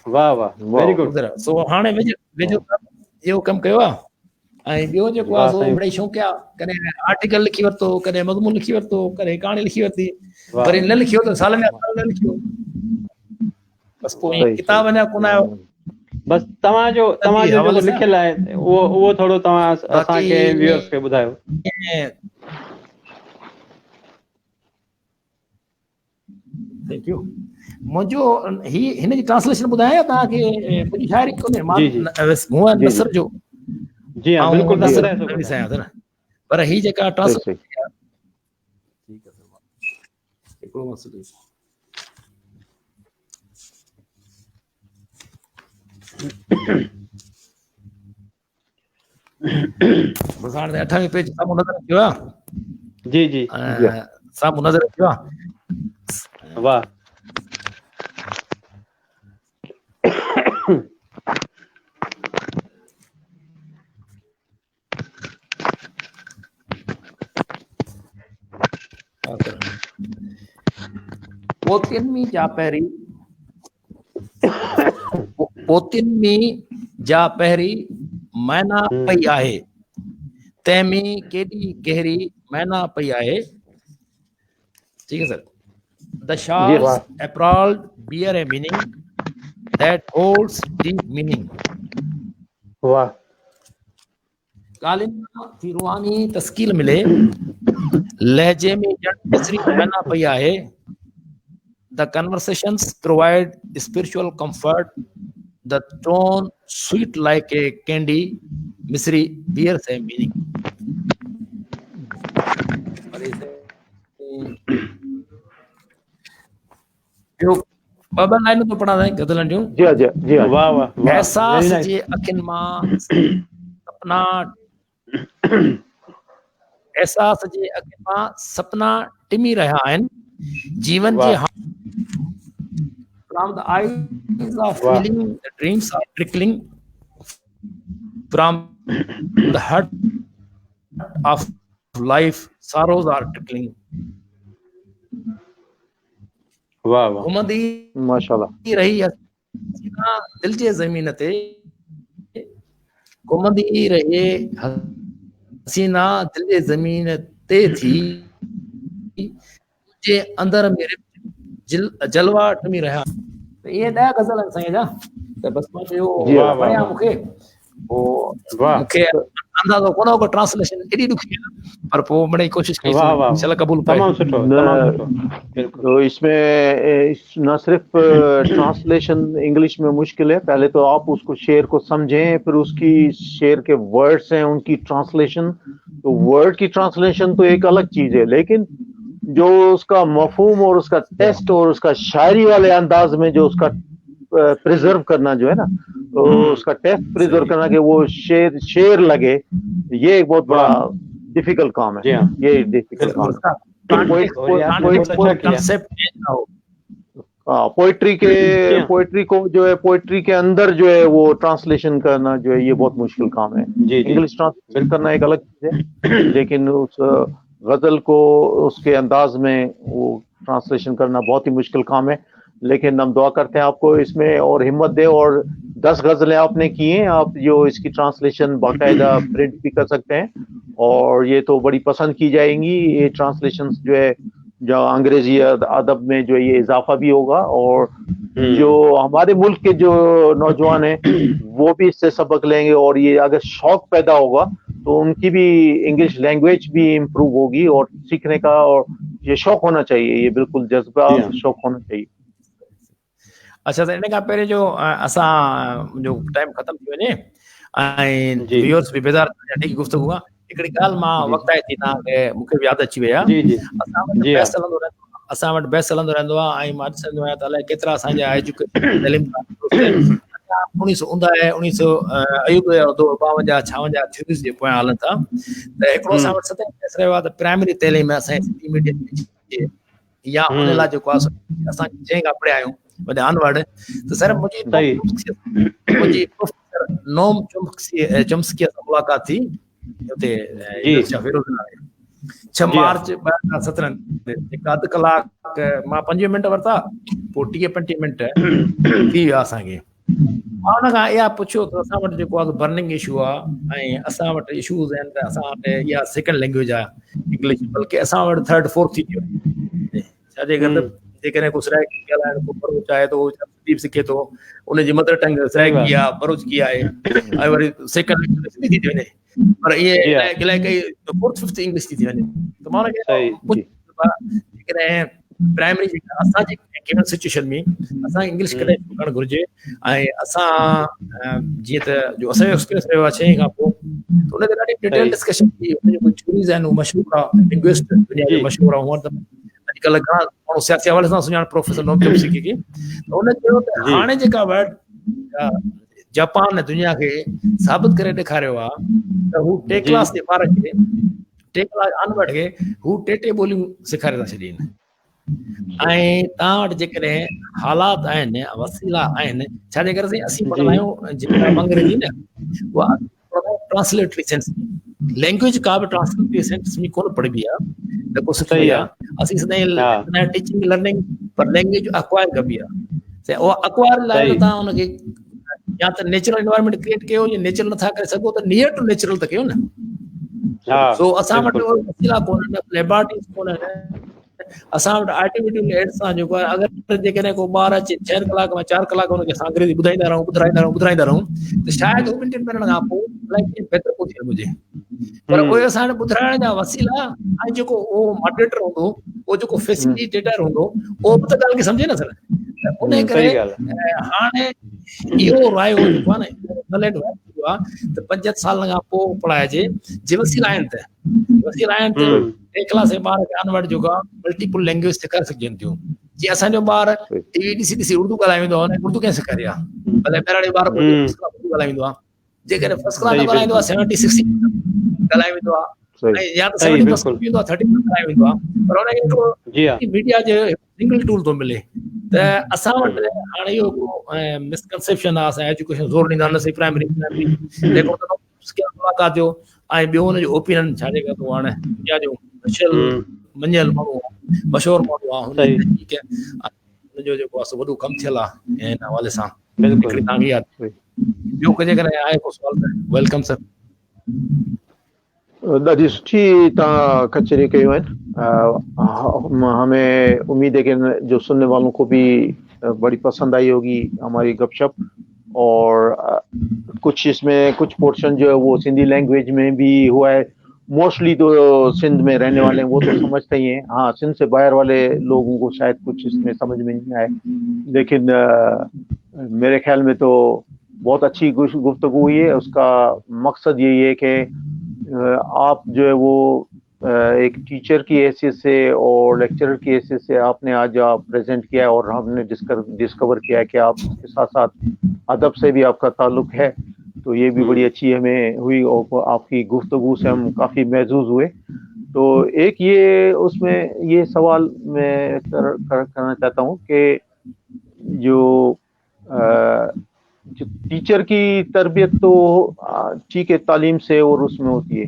वाह वाह, वेरी गुड। ॿुधर सो हाणे वेझो इहो कमु कयो आहे। ऐं ॿियो जेको आहे वाह सो साईं, मिड़ई शौक़िया, कॾहिं आर्टिकल लिखी वरितो, कॾहिं मज़मून लिखी वरितो, कॾहिं कहाणी लिखी वरिती, वाह। वरी न लिखियो त साल में न लिखियो, बसि पोइ सही, किताब अञा कोन आयो। बस तव्हांजो जेको हवाले सां लिखियल आहे उहो थोरो तव्हां असांखे व्यूअर्स खे ॿुधायो। Thank you. मुंहिंजो हिन जी ट्रांसलेशन ॿुधायां तव्हांखे। मुंहिंजी शाइरी कोन्हे, मां जी, जी। मूं आहे नसर जो, जी हाँ, बिल्कुलु नसर ॿुधाए सघो था। विसायां सर, पर ही जेका ट्रांसलेशन सही। ठीकु आहे सर, हिकिड़ो मसइलो बस हाणे 28 पेज साम्हूं नज़र अचियो आहे। जी जी, साम्हूं नज़र अचियो आहे। वाह। पोतियुनि में जा पहिरीं मैना पई आहे, तंहिंमें केॾी गहरी मैना पई आहे। ठीक है sir. The sharks abroad bear a meaning that holds deep meaning. वाह। कालिमा थी रूहानी तस्कील मिले, लहजे में ॼण मिस्री मैना पई आहे। The conversations provide spiritual comfort. The tone sweet like a candy. Misri bears a meaning. जो बाबा लाइन तो पढ़ा है गज़लन जो। जी जी जी, वाह वाह, एहसास जे अखियुनि मां सपना, एहसास जे अखियुनि मां सपना टिमी रहिया आहिनि। जीवन जे from the eyes of feeling, the dreams are trickling. From the heart of life, sorrows are trickling. वाह वाह, घुमंदी माशाल्लाह रही हसीना दिल जे ज़मीन ते, घुमंदी रहे हसीना दिल जे ज़मीन ते थी, जे अंदर मेरे जलवा टमी रहा। ये 10 गज़ल आहिनि साईं जा। त बस मां चयो वणिया मूंखे। मूंखे अंदाज़ो कोन हो ट्रांसलेशन एॾी ॾुखी आहे, पर पोइ मिड़ई कोशिशि कई, चल क़बूल पाए। तमामु सुठो, तमामु सुठो। तो इसमें न सिर्फ ट्रांसलेशन इंग्लिश में मुश्किल है, पहले तो आप उसको शेर को समझें, फिर उसकी शेर के वर्ड्स हैं उनकी ट्रांसलेशन। तो वर्ड की ट्रांसलेशन तो एक अलग चीज है, लेकिन जो उसका मफहूम और उसका टेस्ट और उसका शायरी वाले अंदाज में जो उसका प्रिजर्व करना जो है ना, तो उसका टेस्ट प्रिजर्व करना कि वो शेर लगे, ये एक बहुत बड़ा डिफिकल्ट काम है। ये डिफिकल्ट काम है। पोइट्री को जो है, पोइट्री के अंदर जो है वो ट्रांसलेशन करना जो है ये बहुत मुश्किल काम है। इंग्लिश ट्रांसलेशन करना एक अलग चीज है, लेकिन उस गजल को उसके अंदाज में वो ट्रांसलेशन करना बहुत ही मुश्किल काम है। लेकिन हम दुआ करते हैं आपको इसमें और हिम्मत दे, और 10 गजलें आपने की हैं, आप जो इसकी ट्रांसलेशन बाकायदा प्रिंट भी कर सकते हैं, और ये तो बड़ी पसंद की जाएंगी। ये ट्रांसलेशन जो है जो अंग्रेजी अदब में जो ये इजाफा भी होगा, और जो हमारे मुल्क के जो नौजवान हैं वो भी इससे सबक लेंगे, और ये अगर शौक पैदा होगा तो उनकी भी इंग्लिश लैंग्वेज भी इम्प्रूव होगी, और सीखने का और ये शौक़ होना चाहिए, ये बिल्कुल जज़्बा जी हाँ। शौक़ होना चाहिए। अच्छा, त इन खां पहिरीं जो असां जो टाइम ख़तम थी वञे ऐं जी व्यूअर्स बि बेज़ार ठीक गुफ़्तगू आहे, हिकिड़ी ॻाल्हि मां जी वक़्तु आहे थी तव्हांखे मूंखे बि यादि अची वई आहे। जी जी असां वटि जी बहस हलंदो रहंदो आहे, असां वटि बहस हलंदो रहंदो आहे ऐं मां ॾिसंदो आहियां त अलाए केतिरा असांजा एजुकेशन तइलीम अयूब जो दौर 52 56 थ्योरीज़ जे पोयां हलनि था। त हिकिड़ो असां वटि सदाईं बहस रहियो आहे त प्राइमरी तइलीम में असांजे सिंधी मीडियम में या उन लाइ जेको आहे असां जंहिं खां पढ़िया आहियूं वॾे अनवड़, त सर सही मुंहिंजी प्रोफेसर नोम चुम्स्की सां मुलाक़ात थी हुते जी यूनिवर्सिटी ऑफ फिरोज़ाबाद में 6 जी हाँ। मार्च 2017 ते हिकु अधु कलाक मां 25 मिंट वरिता, पोइ 30-35 मिंट थी विया असांखे। मां हुन खां इहा पुछियो त असां वटि जेको आहे बर्निंग इशू आहे ऐं असां वटि इशूज़ आहिनि त असां वटि इहा सेकेंड लैंग्वेज आहे इंग्लिश, बल्कि असां वटि थर्ड फोर्थ थी वियो छाजे करे त जेकॾहिं को सराइकी ॻाल्हाइण को बरोच आहे त उहो सिखे थो, उनजी मदर टंग सराइकी आहे बरोचकी आहे ऐं वरी सेकेंड लैंग्वेज सिंधी थी वञे, पर इहे जी हाँ। इलाही कई फोर्थ फिफ्थ इंग्लिश थी वञे। त मां हुनखे सही जी जेकॾहिं प्राइमरी जेका असांजी गिवन सिचुएशन में असां इंग्लिश कॾहिं करणु घुरिजे ऐं असां जीअं त जो असांजो एक्सपीरियंस रहियो आहे 6 खां पोइ, त उन ते ॾाढी डिटेल डिस्कशन थी। उनजो कोई थ्योरीज़ आहिनि उहे मशहूरु आहे, लिंग्विस्ट दुनिया जो जी मशहूरु आहे। हूअं त अॼुकल्ह घणा माण्हू सियासी हवाले सां सुञाण प्रोफेसर नोम चुम्स्की खे, त उन चयो त जी हाणे जेका वर्ड जापान ने दुनिया खे साबित करे ॾेखारियो आहे त हू टे जी क्लास जे ॿार खे, टे क्लास अनवड़ खे हू टे ॿोलियूं सेखारे था छॾीनि। ऐं तव्हां वटि जेकॾहिं हालात आहिनि, वसीला आहिनि, छाजे करे असीं पढ़ंदा जी आहियूं जेका अंग्रेजी न उहा ट्रांसलेटरी सेंस लैंग्वेज का बि ट्रांसलेटरी सेंस में कोन पढ़बी आहे, न को सिखी सही वई आहे आहे। असीं सदाईं हा टीचिंग लर्निंग पर लैंग्वेज अक्वायर कबी आहे। त उहा अक्वायर लाइ सही त तव्हां हुनखे या त नेचुरल एनवायरमेंट क्रिएट कयो, या नेचुरल नथा करे सघो त नियर टू नेचुरल त कयो न। हा सो असां वटि बिल्कुलु वसीला कोन्हनि, लेबोरेटरीज़ कोन्हनि, असां वटि आर्टिफिशियल एड सां जेको आहे अगरि जेकॾहिं को ॿार अचे 6 कलाक में 4 कलाक हुनखे असां अंग्रेजी ॿुधाईंदा रहूं त शायदि हू 2 महीननि खां पोइ अलाए बहितर थो थिए हुजे। पर उहे असां वटि ॿुधाइण जा वसीला ऐं जेको उहो मॉडरेटर हूंदो, उहो जेको फैसिलिटेटर हूंदो, उहो बि त ॻाल्हि खे सम्झे न सर। त उन करे सही ॻाल्हि हाणे इहो रायो जेको आहे न त 5 सालनि खां पोइ पढ़ाइजे जे वसीला आहिनि त वसीला आहिनि त हम्म 1 क्लास जे ॿार खे अनवड़ जेको आहे मल्टीपल लैंग्वेज सेखारे सघजनि थियूं। जीअं असांजो ॿार टीवी ॾिसी उर्दू ॻाल्हाईंदो आहे, उर्दू कीअं सेखारी आहे? भले पहिरियों ॿार उर्दू ॻाल्हाईंदो आहे, जेकॾहिं फर्स्ट क्लास में सही ॻाल्हाईंदो आहे बिल्कुलु 70-60 ॻाल्हाए वेंदो आहे, ऐं या त सही 70% बिल्कुलु बि ईंदो आहे, 30% ॻाल्हाए वेंदो आहे, पर हुनखे हिकिड़ो जी हा मीडिया जो सिंगल टूल थो मिले। त असां वटि हाणे इहो मिसकंसेप्शन आहे, असां एजुकेशन ज़ोर ॾींदा आहिनि प्राइमरी जेको मुलाक़ात जो ऐं ॿियो हुनजो ओपिनियन छाजे करे थो हाणे दुनिया जो मञियल माण्हू आहे, मशहूरु माण्हू आहे, सही हुनजो जेको आहे वॾो कमु थियल आहे हिन हवाले सां। बिल्कुलु हिकिड़ी तव्हांजी यादि ॿियो कुझु जेकॾहिं आहे को सुवाल त वेलकम सर। ॾाढी सुठी तव्हां कचहरी कयूं आहिनि। हमें उम्मीद है कि जो सुनने वालों को भी बड़ी पसंद आई होगी हमारी गपशप, और कुछ इसमें कुछ पोर्शन जो है वो सिंधी लैंग्वेज में भी हुआ है। मोस्टली तो सिंध में रहने वाले हैं वो तो समझते ही हैं, हाँ सिंध से बाहर वाले लोगों को शायद कुछ इसमें समझ में नहीं आए, लेकिन मेरे ख्याल में तो बहुत अच्छी गुफ्तगू हुई है। उसका मकसद यही है कि आप जो है वो एक टीचर की हैसियत से और लेक्चरर की हैसियत से आपने आज आप प्रेजेंट किया है, और हमने डिस्कवर किया है कि आपके साथ साथ अदब से भी आपका ताल्लुक है, तो ये भी बड़ी अच्छी हमें हुई, और आपकी गुफ्तगू से हम काफ़ी महजूज हुए। तो एक ये उसमें ये सवाल मैं करना चाहता हूँ कि जो टीचर की तरबियत तो ठीक है तालीम से और उसमें होती है,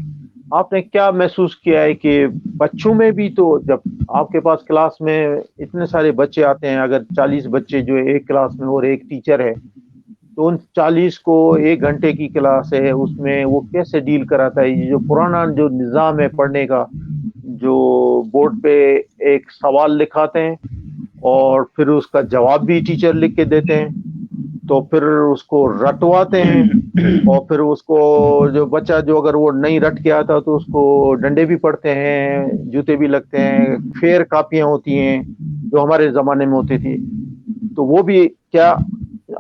आपने क्या महसूस किया है कि बच्चों में भी, तो जब आपके पास क्लास में इतने सारे बच्चे आते हैं, अगर 40 बच्चे जो है एक क्लास में और एक टीचर है, तो उन 40 को 1 घंटे की क्लास है, उसमें वो कैसे डील कराता है? ये जो पुराना जो निज़ाम है पढ़ने का, जो बोर्ड पे एक सवाल लिखाते हैं और फिर उसका जवाब भी टीचर लिख के देते हैं, तो फिर उसको रटवाते हैं, और फिर उसको जो बच्चा जो अगर वो नहीं रट के आता तो उसको डंडे भी पड़ते हैं, जूते भी लगते हैं, फेयर कापियां होती हैं जो हमारे जमाने में होती थी। तो वो भी क्या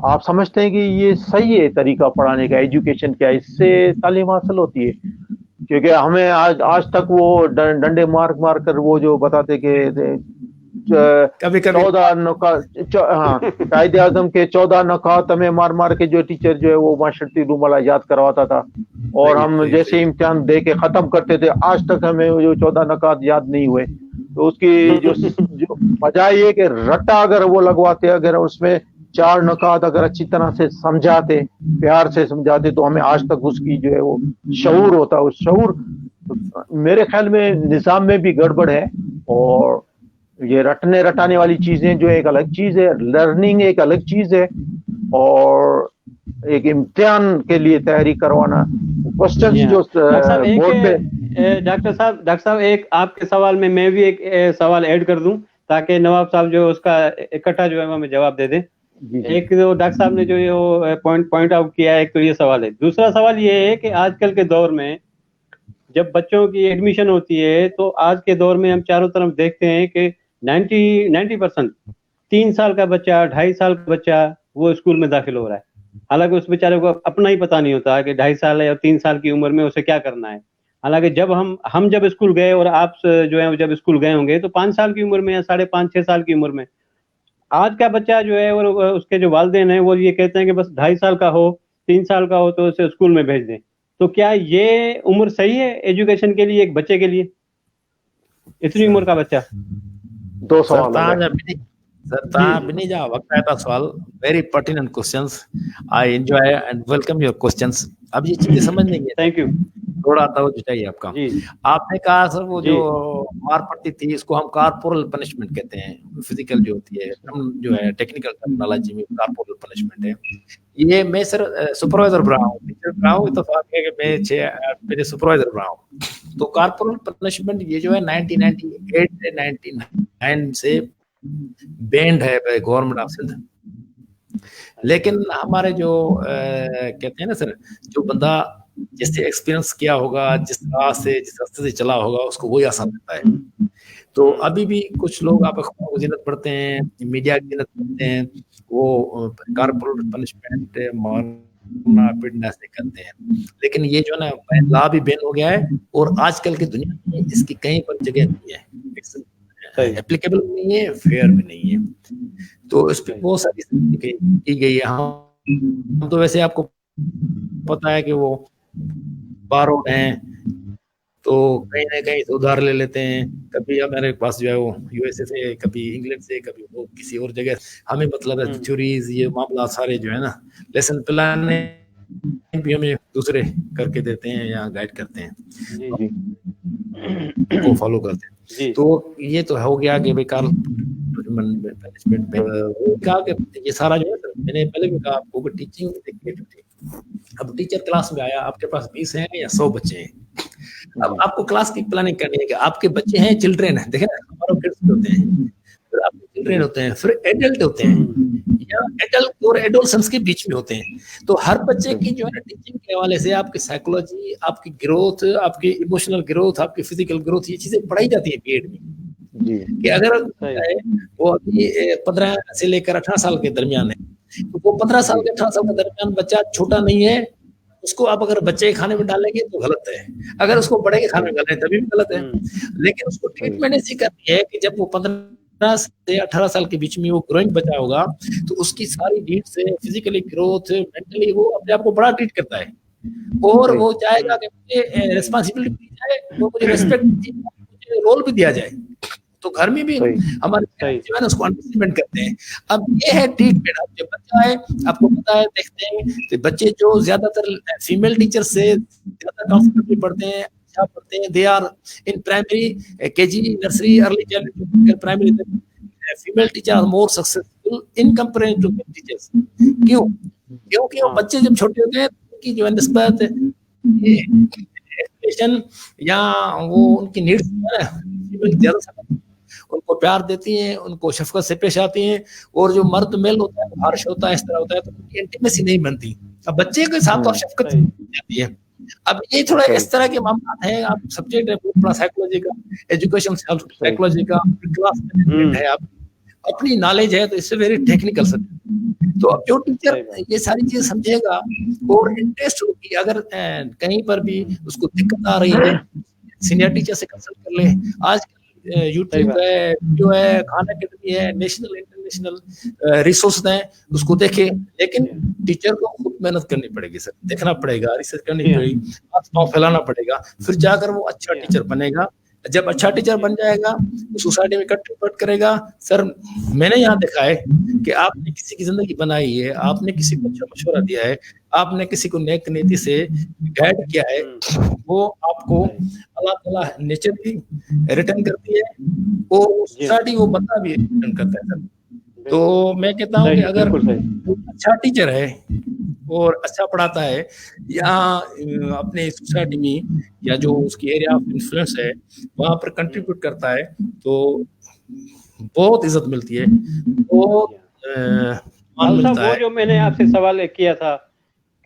आप समझते हैं कि ये सही है तरीका पढ़ाने का, एजुकेशन क्या इससे तालीम हासिल होती है? क्योंकि हमें आज तक वो डंडे मार कर वो जो बताते कि कभी 14 नुकात, हाँ, कायदे आजम के 14 नुकात हमें मार के जो टीचर जो है वो माशरती रूमाला याद करवाता था, और हम जैसे इम्तिहान दे के खत्म करते थे आज तक हमें जो 14 नुकात याद नहीं हुए। तो उसकी जो बजाय ये कि रट्टा अगर वो लगवाते, अगर उसमें 4 नुकात अगर अच्छी तरह से समझाते, प्यार से समझाते, तो हमें आज तक उसकी जो है वो शऊर होता। उस शऊर मेरे ख्याल में निज़ाम में भी गड़बड़ है, और ये रटने रटाने वाली चीजें जो एक अलग चीज है, लर्निंग एक अलग चीज है, और एक इम्तिहान के लिए तैयारी करवाना, क्वेश्चंस जो बोर्ड पे। डॉक्टर साहब एक आपके सवाल में मैं भी एक सवाल ऐड कर दूं ताकि नवाब साहब जो उसका इकट्ठा जो है हमें जवाब दे दें। एक जो डॉक्टर साहब ने जो ये पॉइंट आउट किया है, एक तो ये सवाल है। दूसरा सवाल ये है कि आजकल के दौर में जब बच्चों की एडमिशन होती है तो आज के दौर में हम चारों तरफ देखते हैं कि 90% 3 साल का बच्चा, 2.5 साल का बच्चा वो स्कूल में दाखिल हो रहा है, हालांकि उस बेचारे को अपना ही पता नहीं होता कि 2.5 साल या 3 साल की उम्र में उसे क्या करना है। हालांकि जब हम जब स्कूल गए और आप जो है जब स्कूल गए होंगे तो 5 साल की उम्र में या 5.5 6 साल की उम्र में आज का बच्चा जो है और उसके जो वालिदैन है वो ये कहते हैं कि बस 2.5 साल का हो, 3 साल का हो तो उसे स्कूल में भेज दें। तो क्या ये उम्र सही है एजुकेशन के लिए, एक बच्चे के लिए, इतनी उम्र का बच्चा? 2 सवाल सवाल very pertinent questions, I enjoy and welcome your questions. अब ये चीजें समझ नहीं है, थैंक यू, थोड़ा तवज्जो चाहिए आपका। आपने कहा सर वो जो मार पड़ती थी इसको हम कारपोरल पनिशमेंट कहते हैं, फिजिकल जो होती है, जो है टेक्निकल टर्मिनोलॉजी में कारपोरल पनिशमेंट है। ये मैं सर सुपरवाइजर रहा हूँ, टीचर रहा हूँ, तो है कि मैं 6 मेरे सुपरवाइजर रहा हूँ। तो कारपोरल पनिशमेंट ये जो है 1998 से 99 से बैंड है गवर्नमेंट ऑफ सिंध। लेकिन हमारे जो कहते हैं ना सर, जो बंदा जिससे एक्सपीरियंस किया होगा, जिस रास्ते से चला होगा उसको वही आसान लगता है। तो अभी भी कुछ लोग आप अखबार को जिन्नत पढ़ते हैं, मीडिया की जिन्नत पढ़ते हैं, वो कारपोरल पनिशमेंट मारना पीटना से करते हैं। लेकिन ये जो ना लॉ भी बैन हो गया है और आजकल की दुनिया में इसकी कहीं पर जगह नहीं है, एप्लीकेबल नहीं है, फेयर भी नहीं है। तो इस पे बहुत सारी की गई है। हम तो वैसे आपको पता है कि वो बारोड हैं, तो कहीं ना कहीं उधार ले लेते हैं। कभी हमारे पास जो है वो यूएसए से, कभी इंग्लैंड से, कभी वो किसी और जगह। हमें मतलब है थ्योरीज, ये मामला सारे जो है ना, लेसन प्लान भी हमें दूसरे करके देते हैं या गाइड करते हैं, वो फॉलो करते हैं। तो ये तो हो गया कि बेकार मैनेजमेंट में कहा कि ये सारा जो है, मैंने पहले भी कहा आपको कि टीचिंग एक्टिविटी। अब टीचर क्लास में आया, आपके पास 20 हैं या 100 बच्चे हैं, अब आपको क्लास की प्लानिंग करनी है कि आपके बच्चे हैं, चिल्ड्रेन है, देखें हमारे किड्स होते हैं, फिर आपके चिल्ड्रेन होते हैं, फिर एडल्ट होते हैं, या एडल्ट और एडोलसेंस के बीच में होते हैं। तो हर बच्चे की जो है टीचिंग के हवाले से आपकी साइकोलॉजी, आपकी ग्रोथ, आपकी इमोशनल ग्रोथ, आपकी फिजिकल ग्रोथ, ये चीजें पढ़ाई जाती है बीएड में। कि अगर वो अभी 15 से लेकर 18 साल के दरमियान है, तो वो 15 साल के 18 साल के दरमियान बच्चा छोटा नहीं है, उसको आप अगर बच्चे के खाने में डालेंगे तो गलत है, अगर उसको बड़े के खाने में डालें तभी भी गलत है। लेकिन उसको ट्रीटमेंट ऐसी करनी है कि जब वो 15 से 18 साल के बीच में वो ग्रोइंग बच्चा होगा, तो उसकी सारी नीड से, फिजिकली ग्रोथ, मेंटली वो अपने आप को बड़ा ट्रीट करता है, और वो चाहेगा कि मुझे रिस्पॉन्सिबिलिटी दी जाए, वो मुझे रेस्पेक्ट दी जाए, मुझे रोल भी दिया जाए। तो घर में भी हमारे जो है ना उसको अंडरस्टैंड करते हैं। अब ये है ट्रीटमेंट। अब जब बच्चा है, आपको पता है, देखते हैं कि बच्चे जो ज्यादातर फीमेल टीचर से ज्यादा कंफर्टेबल पढ़ते हैं, अच्छा पढ़ते हैं, they are in primary, KG, nursery, early child, primary, female teacher are more successful in comparison to male teachers. क्यों? क्योंकि वो बच्चे जब छोटे होते हैं उनकी जो है निस्बत एजुकेशन या वो उनकी नीड्स ज्यादा, ان کو پیار دیتی ہیں, ان کو شفقت سے پیش آتی ہیں. اور جو مرد میل ہوتا ہے, ہارش ہوتا ہے, اس طرح ہوتا ہے, تو ان کی انٹیمیسی نہیں بنتی. اب بچے کے ساتھ تو شفقت جاتی ہے. اب یہ تھوڑا اس طرح کے معاملات ہیں. آپ سبجیکٹ ہے پورا سائیکولوجی کا, ایجوکیشن سائیکولوجی کا, کلاس مینجمنٹ ہے, آپ اپنی نالج ہے, تو اس سے ویری ٹیکنیکل سبجیکٹ. تو اب جو ٹیچر یہ ساری چیز سمجھے گا اور انٹرسٹ ہوگی, اگر کہیں پر بھی اس کو دقت آ رہی ہے, سینئر ٹیچر سے کنسلٹ کر لیں. آج یوٹیوب ہے, ویڈیو ہے, کھانا اکیڈمی ہے, نیشنل انٹرنیشنل ریسورس ہیں, اس کو دیکھیں. لیکن ٹیچر کو خود محنت کرنی پڑے گی سر, دیکھنا پڑے گا, ریسرچ کرنی پڑے گی, ہاتھ پاؤں پھیلانا پڑے گا, پھر جا کر وہ اچھا ٹیچر بنے گا. جب اچھا ٹیچر بن جائے گا, سوسائٹی میں کنٹریبیوٹ کرے گا. سر میں نے یہاں دیکھا ہے کہ آپ نے کسی کی زندگی بنائی ہے, آپ نے کسی کو اچھا مشورہ دیا ہے, آپ نے کسی کو نیک نیتی سے گائیڈ کیا ہے, وہ آپ کو اللہ تعالیٰ نیچر بھی ریٹرن کرتی ہے اور سوسائٹی وہ بندہ بھی ریٹرن کرتا ہے. سر تو میں کہتا ہوں کہ اگر اچھا ٹیچر ہے اور اچھا پڑھاتا ہے, یا اپنے سوسائٹی میں یا جو اس کی ایریا آف انفلوئنس ہے وہاں پر کنٹریبیوٹ کرتا ہے, تو بہت عزت ملتی ہے, بہت مان ملتا ہے. جو میں نے آپ سے سوال کیا تھا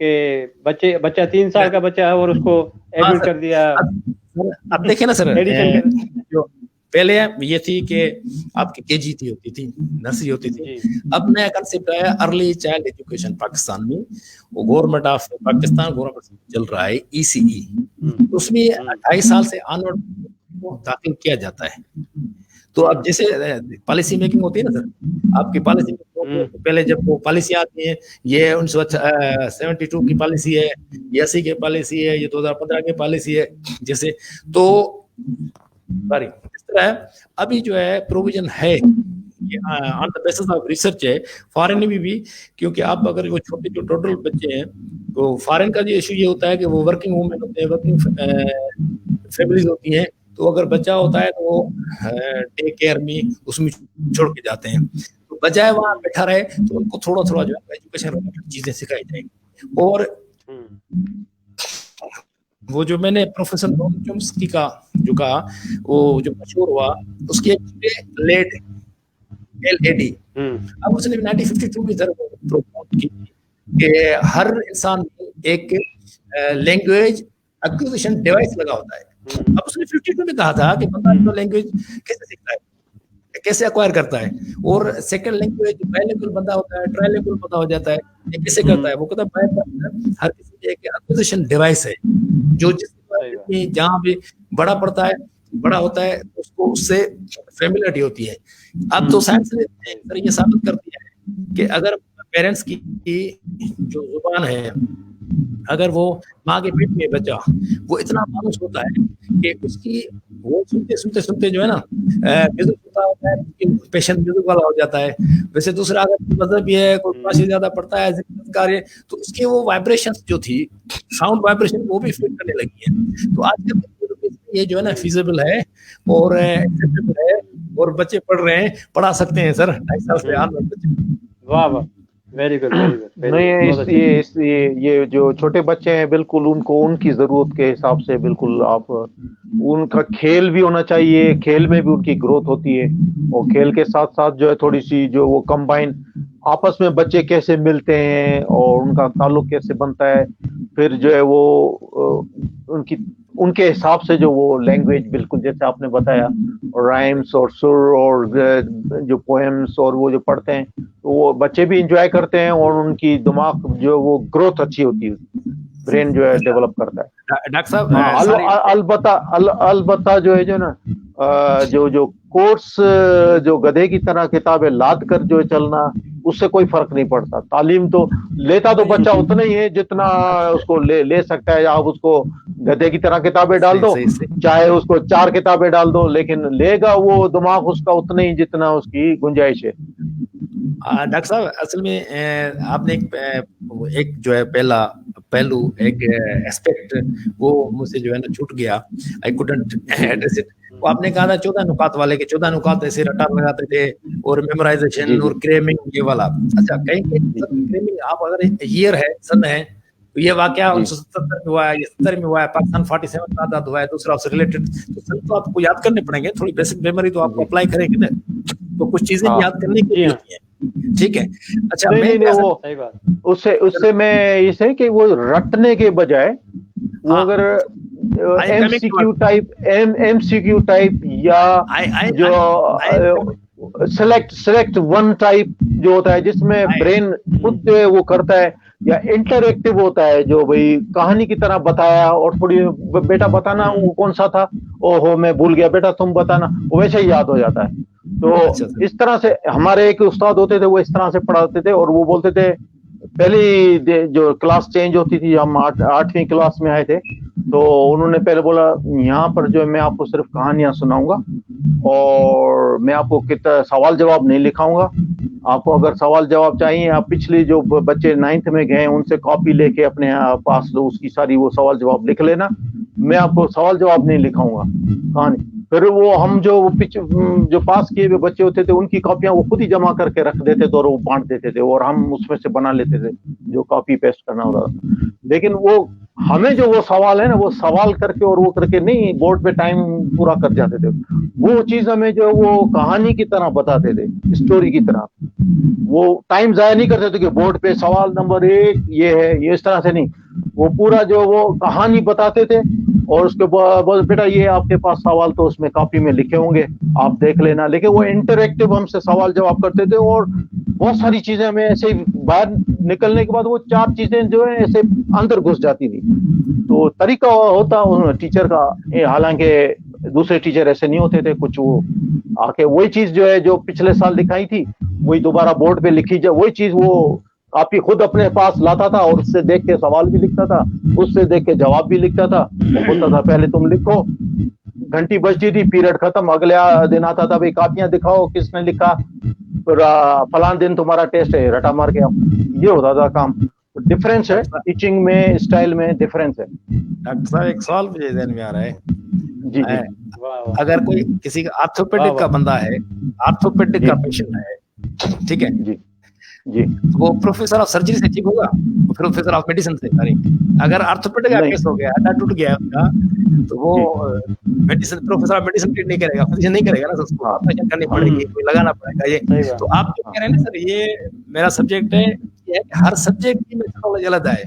کہ بچہ 3 سال کا بچہ ہے اور اس کو ایڈمٹ کر دیا. اب دیکھیں نا سر, جو پہلے یہ تھی کہ آپ کی KG ہوتی تھی, نرسری ہوتی تھی. اب نیا کنسیپٹ آیا ارلی چائلڈ ایجوکیشن پاکستان میں, وہ گورنمنٹ آف پاکستان گورنمنٹ چل رہا ہے ECE. اس میں 28 سال سے آنورڈ داخل کیا جاتا ہے. تو اب جیسے پالیسی میکنگ ہوتی ہے نا سر, آپ کی پالیسی پہلے جب وہ پالیسی آتی ہے, یہ 1972 کی پالیسی ہے, یہ 80 کی پالیسی ہے, یہ 2015 کی پالیسی ہے, جیسے تو سوری اس طرح ہے. ابھی جو ہے پروویژن ہے آن دا بیسس آف ریسرچ ہے فارن میں بھی, کیونکہ آپ اگر وہ چھوٹے جو ٹوٹل بچے ہیں, تو فارن کا جو ایشو یہ ہوتا ہے کہ وہ ورکنگ وومن ہوتے ہیں, ورکنگ فیملیز ہوتی ہیں, تو اگر بچہ ہوتا ہے تو وہ ٹیک کیئر میں اس میں چھوڑ کے جاتے ہیں. تو بجائے وہاں بیٹھا رہے تو ان کو تھوڑا تھوڑا جو ہے ایجوکیشن ریلیٹڈ چیزیں سکھائی جائیں گی. اور وہ جو میں نے پروفیسر چومسکی کا جو کہا, وہ جو مشہور ہوا, اس کی ایک لیٹ LAD, اب اس نے 1952 کی طرف پروموٹ کی کہ ہر انسان میں ایک لینگویج ایکوزیشن ڈیوائس لگا ہوتا ہے. اب اس نے 52 میں کہا تھا کہ بندہ لینگویج کیسے سیکھتا ہے, کیسے ایکوائر کرتا ہے, اور سیکنڈ لینگویج بائی لینگویج بندہ ہوتا ہے, ٹرائی لینگویج بندہ ہو جاتا ہے, یہ کیسے کرتا ہے. وہ کہتا ہے ہر کسی میں ایک ایکوزیشن ڈیوائس ہے, جو جس جہاں بھی بڑا پڑتا ہے, بڑا ہوتا ہے, اس کو اس سے فیملیرٹی ہوتی ہے. اب تو سائنس نے یہ ثابت کر دیا ہے کہ اگر پیرنٹس کی جو زبان ہے, اگر وہ ماں کے پیٹ میں بچہ وہ اتنا مانوس ہوتا ہے کہ اس کی وہ سنتے جو ہے نا میوزک ہوتا ہے, پیشنٹ میوزک والا ہو جاتا ہے. ویسے دوسرا اگر مذہب بھی ہے, کوئی پاشی زیادہ پڑتا ہے, تو اس کی وہ وائبریشن جو تھی, ساؤنڈ وائبریشن, وہ بھی فیل کرنے لگی ہے. تو آج کل یہ جو ہے نا فیزیبل ہے اور ایکسیپٹیبل ہے, اور بچے پڑھ رہے ہیں, پڑھا سکتے ہیں سر 2.5 سال سے آن بچے. واہ واہ, ویری گڈ ویری گڈ. نہیں, یہ جو چھوٹے بچے ہیں بالکل ان کو ان کی ضرورت کے حساب سے بالکل آپ ان کا کھیل بھی ہونا چاہیے, کھیل میں بھی ان کی گروتھ ہوتی ہے, اور کھیل کے ساتھ ساتھ جو ہے تھوڑی سی جو وہ کمبائن آپس میں بچے کیسے ملتے ہیں اور ان کا تعلق کیسے بنتا ہے, پھر جو ہے وہ ان کے حساب سے جو وہ لینگویج بالکل جیسے آپ نے بتایا, رائمس اور سر اور جو پوئمس اور وہ جو پڑھتے ہیں تو وہ بچے بھی انجوائے کرتے ہیں, اور ان کی دماغ جو وہ گروتھ اچھی ہوتی ہے, برین جو ہے ڈیولپ کرتا ہے. ڈاکٹر صاحب البتہ جو ہے نا جو کورس جو گدھے کی طرح کتابیں لاد کر جو چلنا, اس سے کوئی فرق نہیں پڑتا. تعلیم تو لیتا تو بچہ اتنا ہی ہے جتنا اس کو لے سکتا ہے. آپ اس کو گدھے کی طرح کتابیں ڈال دو, چاہے اس کو 4 کتابیں ڈال دو, لیکن لے گا وہ دماغ اس کا اتنا ہی جتنا اس کی گنجائش ہے. ڈاکٹر صاحب اصل میں آپ نے ایک جو ہے پہلا پہلو, ایک ایسپیکٹ وہ مجھ سے جو ہے نا چھوٹ گیا, آئی کوڈنٹ ایڈریس اٹ. وہ آپ نے کہا تھا 14 نکات والے کے 14 نکات ایسے رٹار لگاتے تھے, اور میمورائزیشن اور کریمنگ یہ والا. اچھا کہیں کریمنگ آپ اگر ایئر ہے سن ہے تو یہ واقعہ 1977 میں ہوا ہے, یہ 70 میں ہوا ہے, پاکستان 47 میں آزاد ہوا ہے, دوسرا اس سے ریلیٹڈ. تو سر تو آپ کو یاد کرنے پڑیں گے, تھوڑی بیسک میموری تو آپ کو اپلائی کریں گے نا, تو کچھ چیزیں یاد کرنے کی ہوتی ہیں. ٹھیک ہے, اچھا اس سے میں یہ ہے کہ وہ رٹنے کے بجائے وہ اگر ایم سی کیو ٹائپ یا جو سلیکٹ ون ٹائپ جو ہوتا ہے جس میں برین خود جو ہے وہ کرتا ہے, یا انٹریکٹیو ہوتا ہے جو بھائی کہانی کی طرح بتایا اور تھوڑی بیٹا بتانا وہ کون سا تھا, او ہو میں بھول گیا, بیٹا تم بتانا, وہ ویسے ہی یاد ہو جاتا ہے. تو اس طرح سے ہمارے ایک استاد ہوتے تھے, وہ اس طرح سے پڑھاتے تھے, اور وہ بولتے تھے پہلی جو کلاس چینج ہوتی تھی, ہم 8ویں کلاس میں آئے تھے, تو انہوں نے پہلے بولا یہاں پر جو ہے میں آپ کو صرف کہانیاں سناؤں گا اور میں آپ کو سوال جواب نہیں لکھاؤں گا. آپ کو اگر سوال جواب چاہیے, آپ پچھلی جو بچے 9th میں گئے ان سے کاپی لے کے اپنے پاس اس کی ساری وہ سوال جواب لکھ لینا, میں آپ کو سوال جواب نہیں لکھاؤں گا کہانی. پھر وہ ہم جو پاس کیے ہوئے بچے ہوتے تھے ان کی کاپیاں وہ خود ہی جمع کر کے رکھ دیتے تھے اور وہ بانٹ دیتے تھے, اور ہم اس میں سے بنا لیتے تھے جو کاپی پیسٹ کرنا ہو رہا. لیکن وہ ہمیں جو وہ سوال ہے نا, وہ سوال کر کے اور وہ کر کے نہیں بورڈ پہ ٹائم پورا کر جاتے تھے, وہ چیز ہمیں جو وہ کہانی کی طرح بتاتے تھے, اسٹوری کی طرح. وہ ٹائم ضائع نہیں کرتے تھے کہ بورڈ پہ سوال نمبر 1 یہ ہے, یہ اس طرح سے نہیں, وہ پورا جو وہ کہانی بتاتے تھے, اور اس کے بعد بیٹا یہ آپ کے پاس سوال تو اس میں کاپی میں لکھے ہوں گے, آپ دیکھ لینا. لیکن وہ انٹریکٹیو ہم سے سوال جواب کرتے تھے, اور بہت ساری چیزیں ہمیں ایسے باہر نکلنے کے بعد وہ 4 چیزیں جو ہے ایسے اندر گھس جاتی تھی. تو طریقہ ہوتا ٹیچر کا, حالانکہ دوسرے ٹیچر ایسے نہیں ہوتے تھے, کچھ وہ آ کے وہی چیز جو ہے جو پچھلے سال دکھائی تھی وہی دوبارہ بورڈ پہ لکھی جائے, وہی چیز وہ کاپی خود اپنے پاس لاتا تھا, اور اس سے دیکھ کے سوال بھی لکھتا تھا, اس سے دیکھ کے جواب بھی لکھتا تھا. بولتا تھا پہلے تم لکھو, گھنٹی بجتی تھی, پیریڈ ختم, اگلے دن آتا تھا بھائی کاپیاں دکھاؤ کس نے لکھا, پھر فلان دن تمہارا ٹیسٹ ہے, رٹا مار کے یہ ہوتا تھا کام. ڈفرینس ہے ٹیچنگ میں, اسٹائل میں ڈفرینس ہے. ڈاکٹر صاحب ایک سوال مجھے ذہن میں آ رہا ہے, جی جی, اگر کوئی کسی کا آرتھوپیڈک کا بندہ ہے, آرتھوپیڈک کا پیشنٹ ہے, ٹھیک ہے جی جی, وہ پروفیسر آف سرجری سے ٹھیک ہوگا, پروفیسر آف میڈیسن سے. اگر آرتھوپیڈک کا کیس ہو گیا, ہڈا ٹوٹ گیا اس کا, تو وہ medicine professor of medicine treat نہیں کرے گا, فزیشین نہیں کرے گا نا, اس کو آپریشن کرنی پڑے گی, کوئی لگانا پڑے گا. یہ تو آپ جو کہہ رہے ہیں نا سر, یہ میرا سبجیکٹ ہے, یہ ہر سبجیکٹ کی میتھڈولوجی الگ ہے.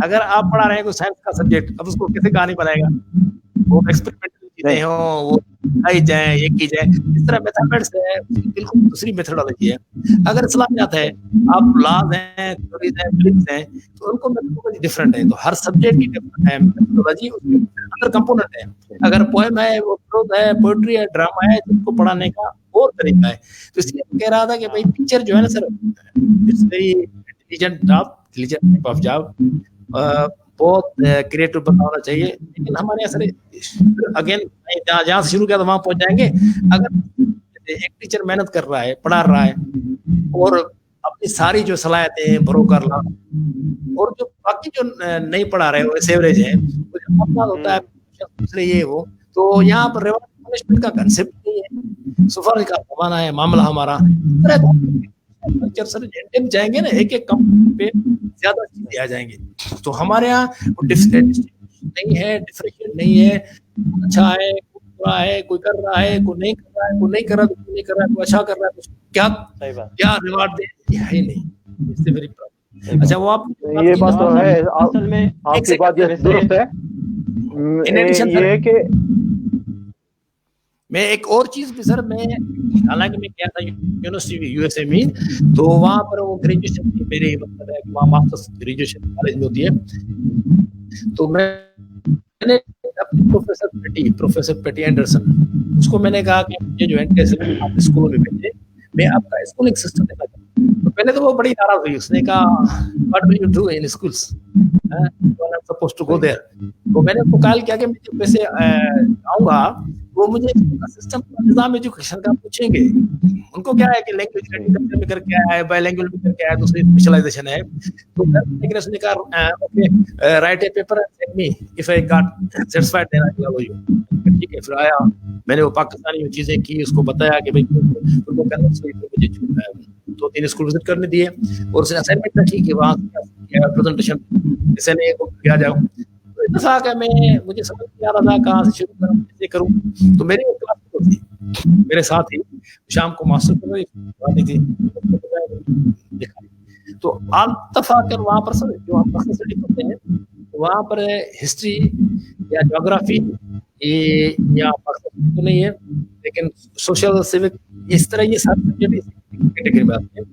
اگر آپ پڑھا رہے ہیں کوئی سائنس کا سبجیکٹ, اب اس کو کسی کہانی بنائے گا, وہ ایکسپیریمنٹ چیزیں ہوں, وہ آئی جائیں, یہ کی جائیں, اس طرح میتھمیٹکس ہے, بالکل دوسری میتھڈولوجی ہے. اگر اسلامیات ہے, آپ لاز ہیں, تھیوریز ہیں, فزکس ہیں, تو ان کو میتھڈولوجی ڈفرنٹ ہے. تو ہر سبجیکٹ کی ڈفرنٹ ہے میتھڈولوجی, اس کے اندر کمپوننٹ ہے. اگر پوئم ہے, وہ پروز ہے, پوئٹری ہے, ڈرامہ ہے, ان کو پڑھانے کا اور طریقہ ہے. تو اس لیے کہہ رہا تھا کہ بھائی ٹیچر جو ہے نا sir, it's very intelligent job of job, بہت کریٹو بندہ ہونا چاہیے. لیکن ہمارے یہاں سر اگین جہاں سے شروع کیا تو وہاں پہنچ جائیں گے. اگر ایک ٹیچر محنت کر رہا ہے, پڑھا رہا ہے, اور اپنی ساری جو صلاحیتیں برو کر رہا, اور جو باقی جو نہیں پڑھا رہے وہ ایوریج ہیں, ہوتا ہے یہ وہ, تو یہاں پر ریوارڈ پنشمنٹ کا کنسیپٹ نہیں ہے, سفارش کا زمانہ ہے, معاملہ ہمارا کلچر سر جائیں گے نا, ایک ایک کم پہ زیادہ چیزیں آ جائیں گے. تو ہمارے یہاں نہیں ہے, ڈفرینشیٹ نہیں ہے, اچھا ہے, برا ہے, کوئی کر رہا ہے, کوئی نہیں کر رہا ہے, کوئی نہیں کر رہا, کوئی نہیں کر رہا ہے, کوئی اچھا کر رہا ہے, کیا ریوارڈ دے, یہ ہے نہیں. اس سے میری پرابلم. اچھا وہ آپ یہ بات تو ہے, اصل میں آپ کی بات یہ درست ہے. یہ ہے کہ میں ایک اور چیز بھی سر, میں حالانکہ میں کیا تھا یونیورسٹی یو ایس اے میں, تو وہاں پر وہ گریجویشن کی میری مطلب ہے کہ وہاں ماسٹرس گریجویشن کالج میں ہوتی ہے. تو میں نے اپنے پروفیسر پیٹی اینڈرسن, اس کو میں نے کہا کہ مجھے جو ہے آپ اسکولوں میں بھیجے, میں آپ کا اسکولنگ سسٹم دیکھنا چاہتا ہوں. تو پہلے تو وہ بڑی ناراض ہوئی, اس نے کہا what will you do in schools when I'm supposed to go there. تو میں نے اس کو کال کیا کہ میں جب ویسے آؤں گا وہ مجھے سسٹم نظام ایجوکیشن کا پوچھیں گے. ان کو کیا ہے کہ لینگویج میں کر کے آیا ہے, بائی لینگویج میں کر کے آیا ہے, دوسری اسپیشلائزیشن ہے. تو لیکن اس نے کہا okay write a paper and me if I got satisfied then I will you. ٹھیک ہے, پھر آیا, میں نے وہ پاکستانی چیزیں کی, اس کو بتایا کہ بھائی ان کو کہنا مجھے 2-3 स्कूल विजिट करने दिए और उसने असाइनमेंट रखी कि वहाँ क्या प्रेजेंटेशन किसी ने किया जाओ। तो इतना सा कि मुझे समझ नहीं आ रहा था कहाँ से शुरू करूँ, कैसे करूँ। तो मेरी एक क्लास थी मेरे साथ ही, शाम को मास्टर पढ़ाती थी, देखा तो आल तफाकर वहाँ पर सब जो आप स्टडी करते हैं वहाँ पर हिस्ट्री या ज्योग्राफी या तो नहीं है, लेकिन सोशल सिविक इस तरह ये सारे सब्जेक्ट कैटेगरी में आते हैं।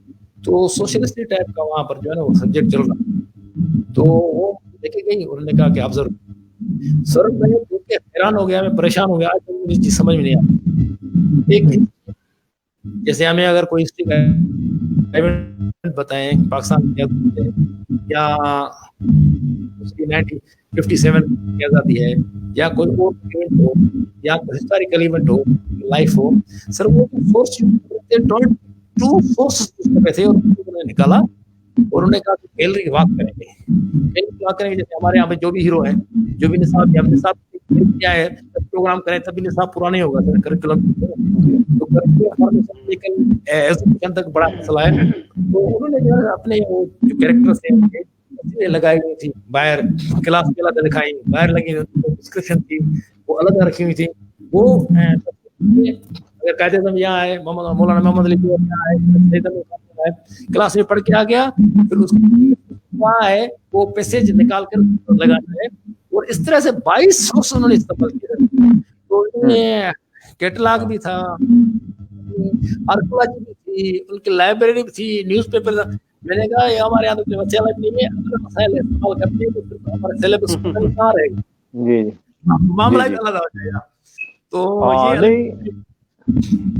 तो सोशलिस्ट टाइप का वहाँ पर जो है ना वो सब्जेक्ट चल रहा, तो वो देखे गई, उन्होंने कहा कि ऑब्जर्व। सर मैं देख के हैरान हो गया, मैं परेशान हो गया, आज तो मुझे चीज समझ में नहीं आती। एक जैसे हमें अगर कोई हिस्ट्री का इवेंट बताएं पाकिस्तान या उसकी 1957 की आज़ादी है या कोई और इवेंट हो या कोई हिस्टोरिकल इवेंट हो, लाइफ हो, सर वो फोर्स टू फोर्स पे थे और उन्होंने निकाला और उन्होंने कहा कि गैलरी वॉक करेंगे, गैलरी वॉक करेंगे। जैसे हमारे यहाँ पे जो भी हीरो हैं, जो भी निसाब हमने साहब क्या है प्रोग्राम करें तभी निसाब पूरा नहीं होगा करिकुलम, तो एजुकेशन तक बड़ा मसला है। तो उन्होंने जो है अपने जो कैरेक्टर्स हैं लगाई हुई थी, बाहर क्लास के अलग दिखाई, बाहर लगी डिस्क्रिप्शन थी वो अलग रखी हुई थी। वो अगर कायदे आज़म यहाँ आए, मौलाना मोहम्मद अली आए, क्लास में पढ़ के आ गया, फिर उसको वहाँ है वो पैसेज निकाल कर लगाना है, और इस तरह से 22 सोर्स उन्होंने इस्तेमाल किया। तो उन्हें कैटलॉग भी था, आर्कोलॉजी भी थी, उनकी लाइब्रेरी भी थी, न्यूज़पेपर था। मैंने कहा ये हमारे यहाँ तो बच्चे लाइब्रेरी में अगर मसाइल इस्तेमाल करते हैं तो हमारे सिलेबस कहाँ रहेगा, जी मामला ही अलग हो जाएगा। तो ये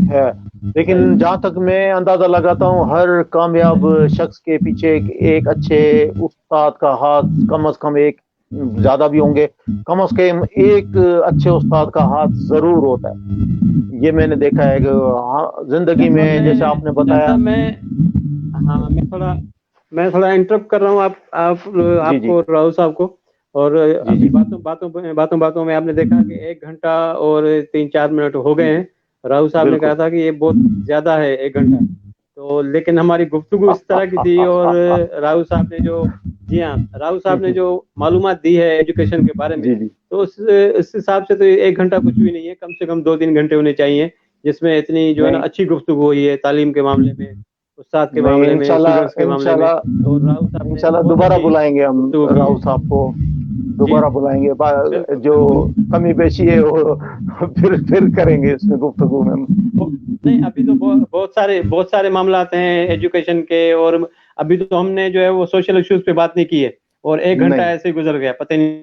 है, लेकिन जहाँ तक मैं अंदाजा लगाता हूँ हर कामयाब शख्स के पीछे एक अच्छे उस्ताद का हाथ कम से कम एक, ज्यादा भी होंगे, कम से कम एक अच्छे उस्ताद का हाथ जरूर होता है। ये मैंने देखा है कि जिंदगी में, जैसे आपने बताया। मैं थोड़ा इंटरप्ट कर रहा हूँ आपको राहुल साहब को, और अभी बातों में आपने देखा कि 1 घंटा और 3-4 मिनट हो गए हैं। राहुल साहब ने कहा था कि ये बहुत ज्यादा है 1 घंटा, तो लेकिन हमारी गुफ्तगू इस तरह की थी, और राहुल साहब ने जो राहुल साहब ने जो मालूमात दी है एजुकेशन के बारे में, तो उस हिसाब से तो 1 घंटा कुछ भी नहीं है, कम से कम 2-3 घंटे होने चाहिए, जिसमें इतनी जो है ना अच्छी गुफ्तगू हुई है तालीम के मामले में, उस्ताद के मामले में, स्टूडेंट्स के मामले में। और राहुल साहब इंशाल्लाह दोबारा बुलाएंगे हम राहुल साहब को, दोबारा बुलाएंगे, जो कमी पेशी है वो फिर करेंगे इसमें गुफ्तगू में। नहीं, अभी तो बहुत सारे मामलात हैं एजुकेशन के, और अभी तो हमने जो है वो सोशल इश्यूज पे बात नहीं की है, और 1 घंटा ऐसे गुजर गया, पता नहीं।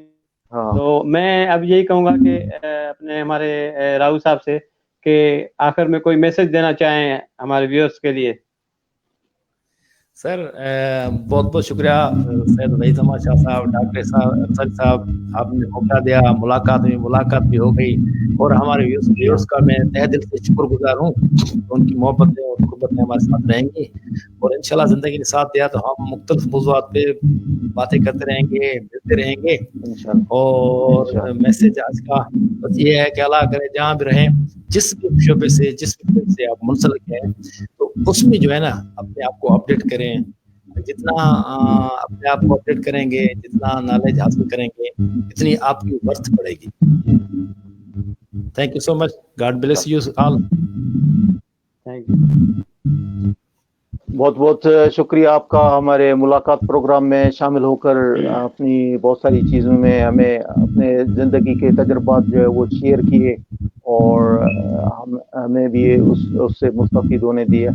हाँ। तो मैं अब यही कहूंगा कि अपने हमारे राहुल साहब से कि आखिर में कोई मैसेज देना चाहें हमारे व्यूअर्स के लिए। सर बहुत बहुत शुक्रिया सैयद वहीद जमात शाह साहब, डॉक्टर साहब, आपने मौका दिया, मुलाकात भी हो गई, और हमारे व्यूअर्स का मैं तहे दिल से शुक्रगुजार हूँ। उनकी मोहब्बतें और कुर्बतें हमारे साथ रहेंगी, और इंशाल्लाह ज़िंदगी ने साथ दिया तो हम मुख्तलिफ मौज़ूआत पे बातें करते रहेंगे, मिलते रहेंगे। और मैसेज आज का बस ये है कि अल्लाह करे जहाँ भी रहें, जिस भी शोबे से, जिस भी फील्ड से आप मुंसलिक हैं, तो उसमें जो है ना अपने आप को अपडेट करें। जितना अपने आप को अपडेट करेंगे, जितना नॉलेज हासिल करेंगे, इतनी आपकी वर्थ बढ़ेगी। Thank you so much, God bless you all. Thank you, बहुत बहुत शुक्रिया आपका हमारे मुलाकात प्रोग्राम में शामिल होकर अपनी बहुत सारी चीज़ों में हमें अपने ज़िंदगी के तजुर्बात जो है वो शेयर किए, और हमें भी उससे मुस्तफ़ीद होने दिए,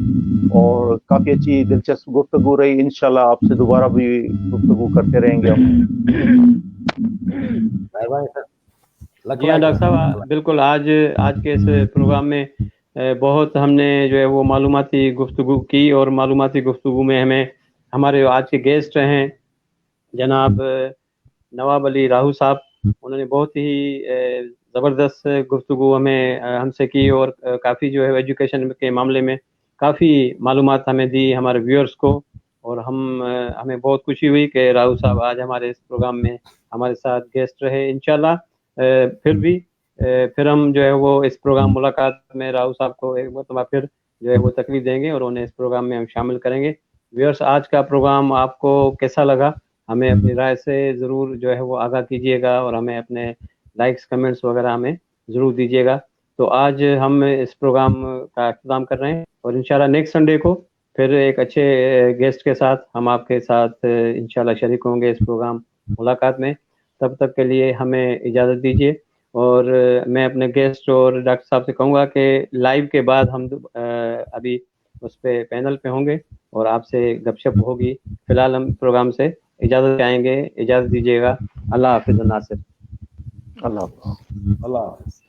और काफ़ी अच्छी दिलचस्प गुफ्तगू रही। इंशाल्लाह आपसे दोबारा भी गुफ्तगू करते रहेंगे हम। जी हाँ डॉक्टर साहब, बिल्कुल। आज के इस प्रोग्राम में बहुत हमने जो है वो मालूमाती गुफ्तगू की, और मालूमाती गुफ्तगू में हमें हमारे आज के गेस्ट हैं जनाब नवाब अली राहू साहब, उन्होंने बहुत ही ज़बरदस्त गुफ्तगू हमसे की, और काफ़ी जो है एजुकेशन के मामले में काफ़ी मालूमात हमें दी हमारे व्यूअर्स को, और हमें बहुत खुशी हुई कि राहू साहब आज हमारे इस प्रोग्राम में हमारे साथ गेस्ट रहे। इंशाल्लाह फिर हम जो है वो इस प्रोग्राम मुलाकात में राहू साहब को एक मरतबा फिर جو ہے وہ تکلیف دیں گے اور انہیں اس پروگرام میں ہم شامل کریں گے. ویورس، آج کا پروگرام آپ کو کیسا لگا؟ ہمیں اپنی رائے سے ضرور جو ہے وہ آگاہ کیجیے گا اور ہمیں اپنے لائکس کمنٹس وغیرہ ہمیں ضرور دیجیے گا. تو آج ہم اس پروگرام کا اختتام کر رہے ہیں اور انشاءاللہ نیکسٹ سنڈے کو پھر ایک اچھے گیسٹ کے ساتھ ہم آپ کے ساتھ انشاءاللہ شریک ہوں گے اس پروگرام ملاقات میں. تب تک کے لیے ہمیں اجازت دیجیے اور میں اپنے گیسٹ اور ڈاکٹر صاحب سے کہوں گا کہ لائیو کے بعد ہم ابھی اس پہ پینل پہ ہوں گے اور آپ سے گپ شپ ہوگی. فی الحال ہم پروگرام سے اجازت چاہیں گے. اجازت دیجیے گا. اللہ حافظ ناصر. اللہ حافظ. اللہ حافظ.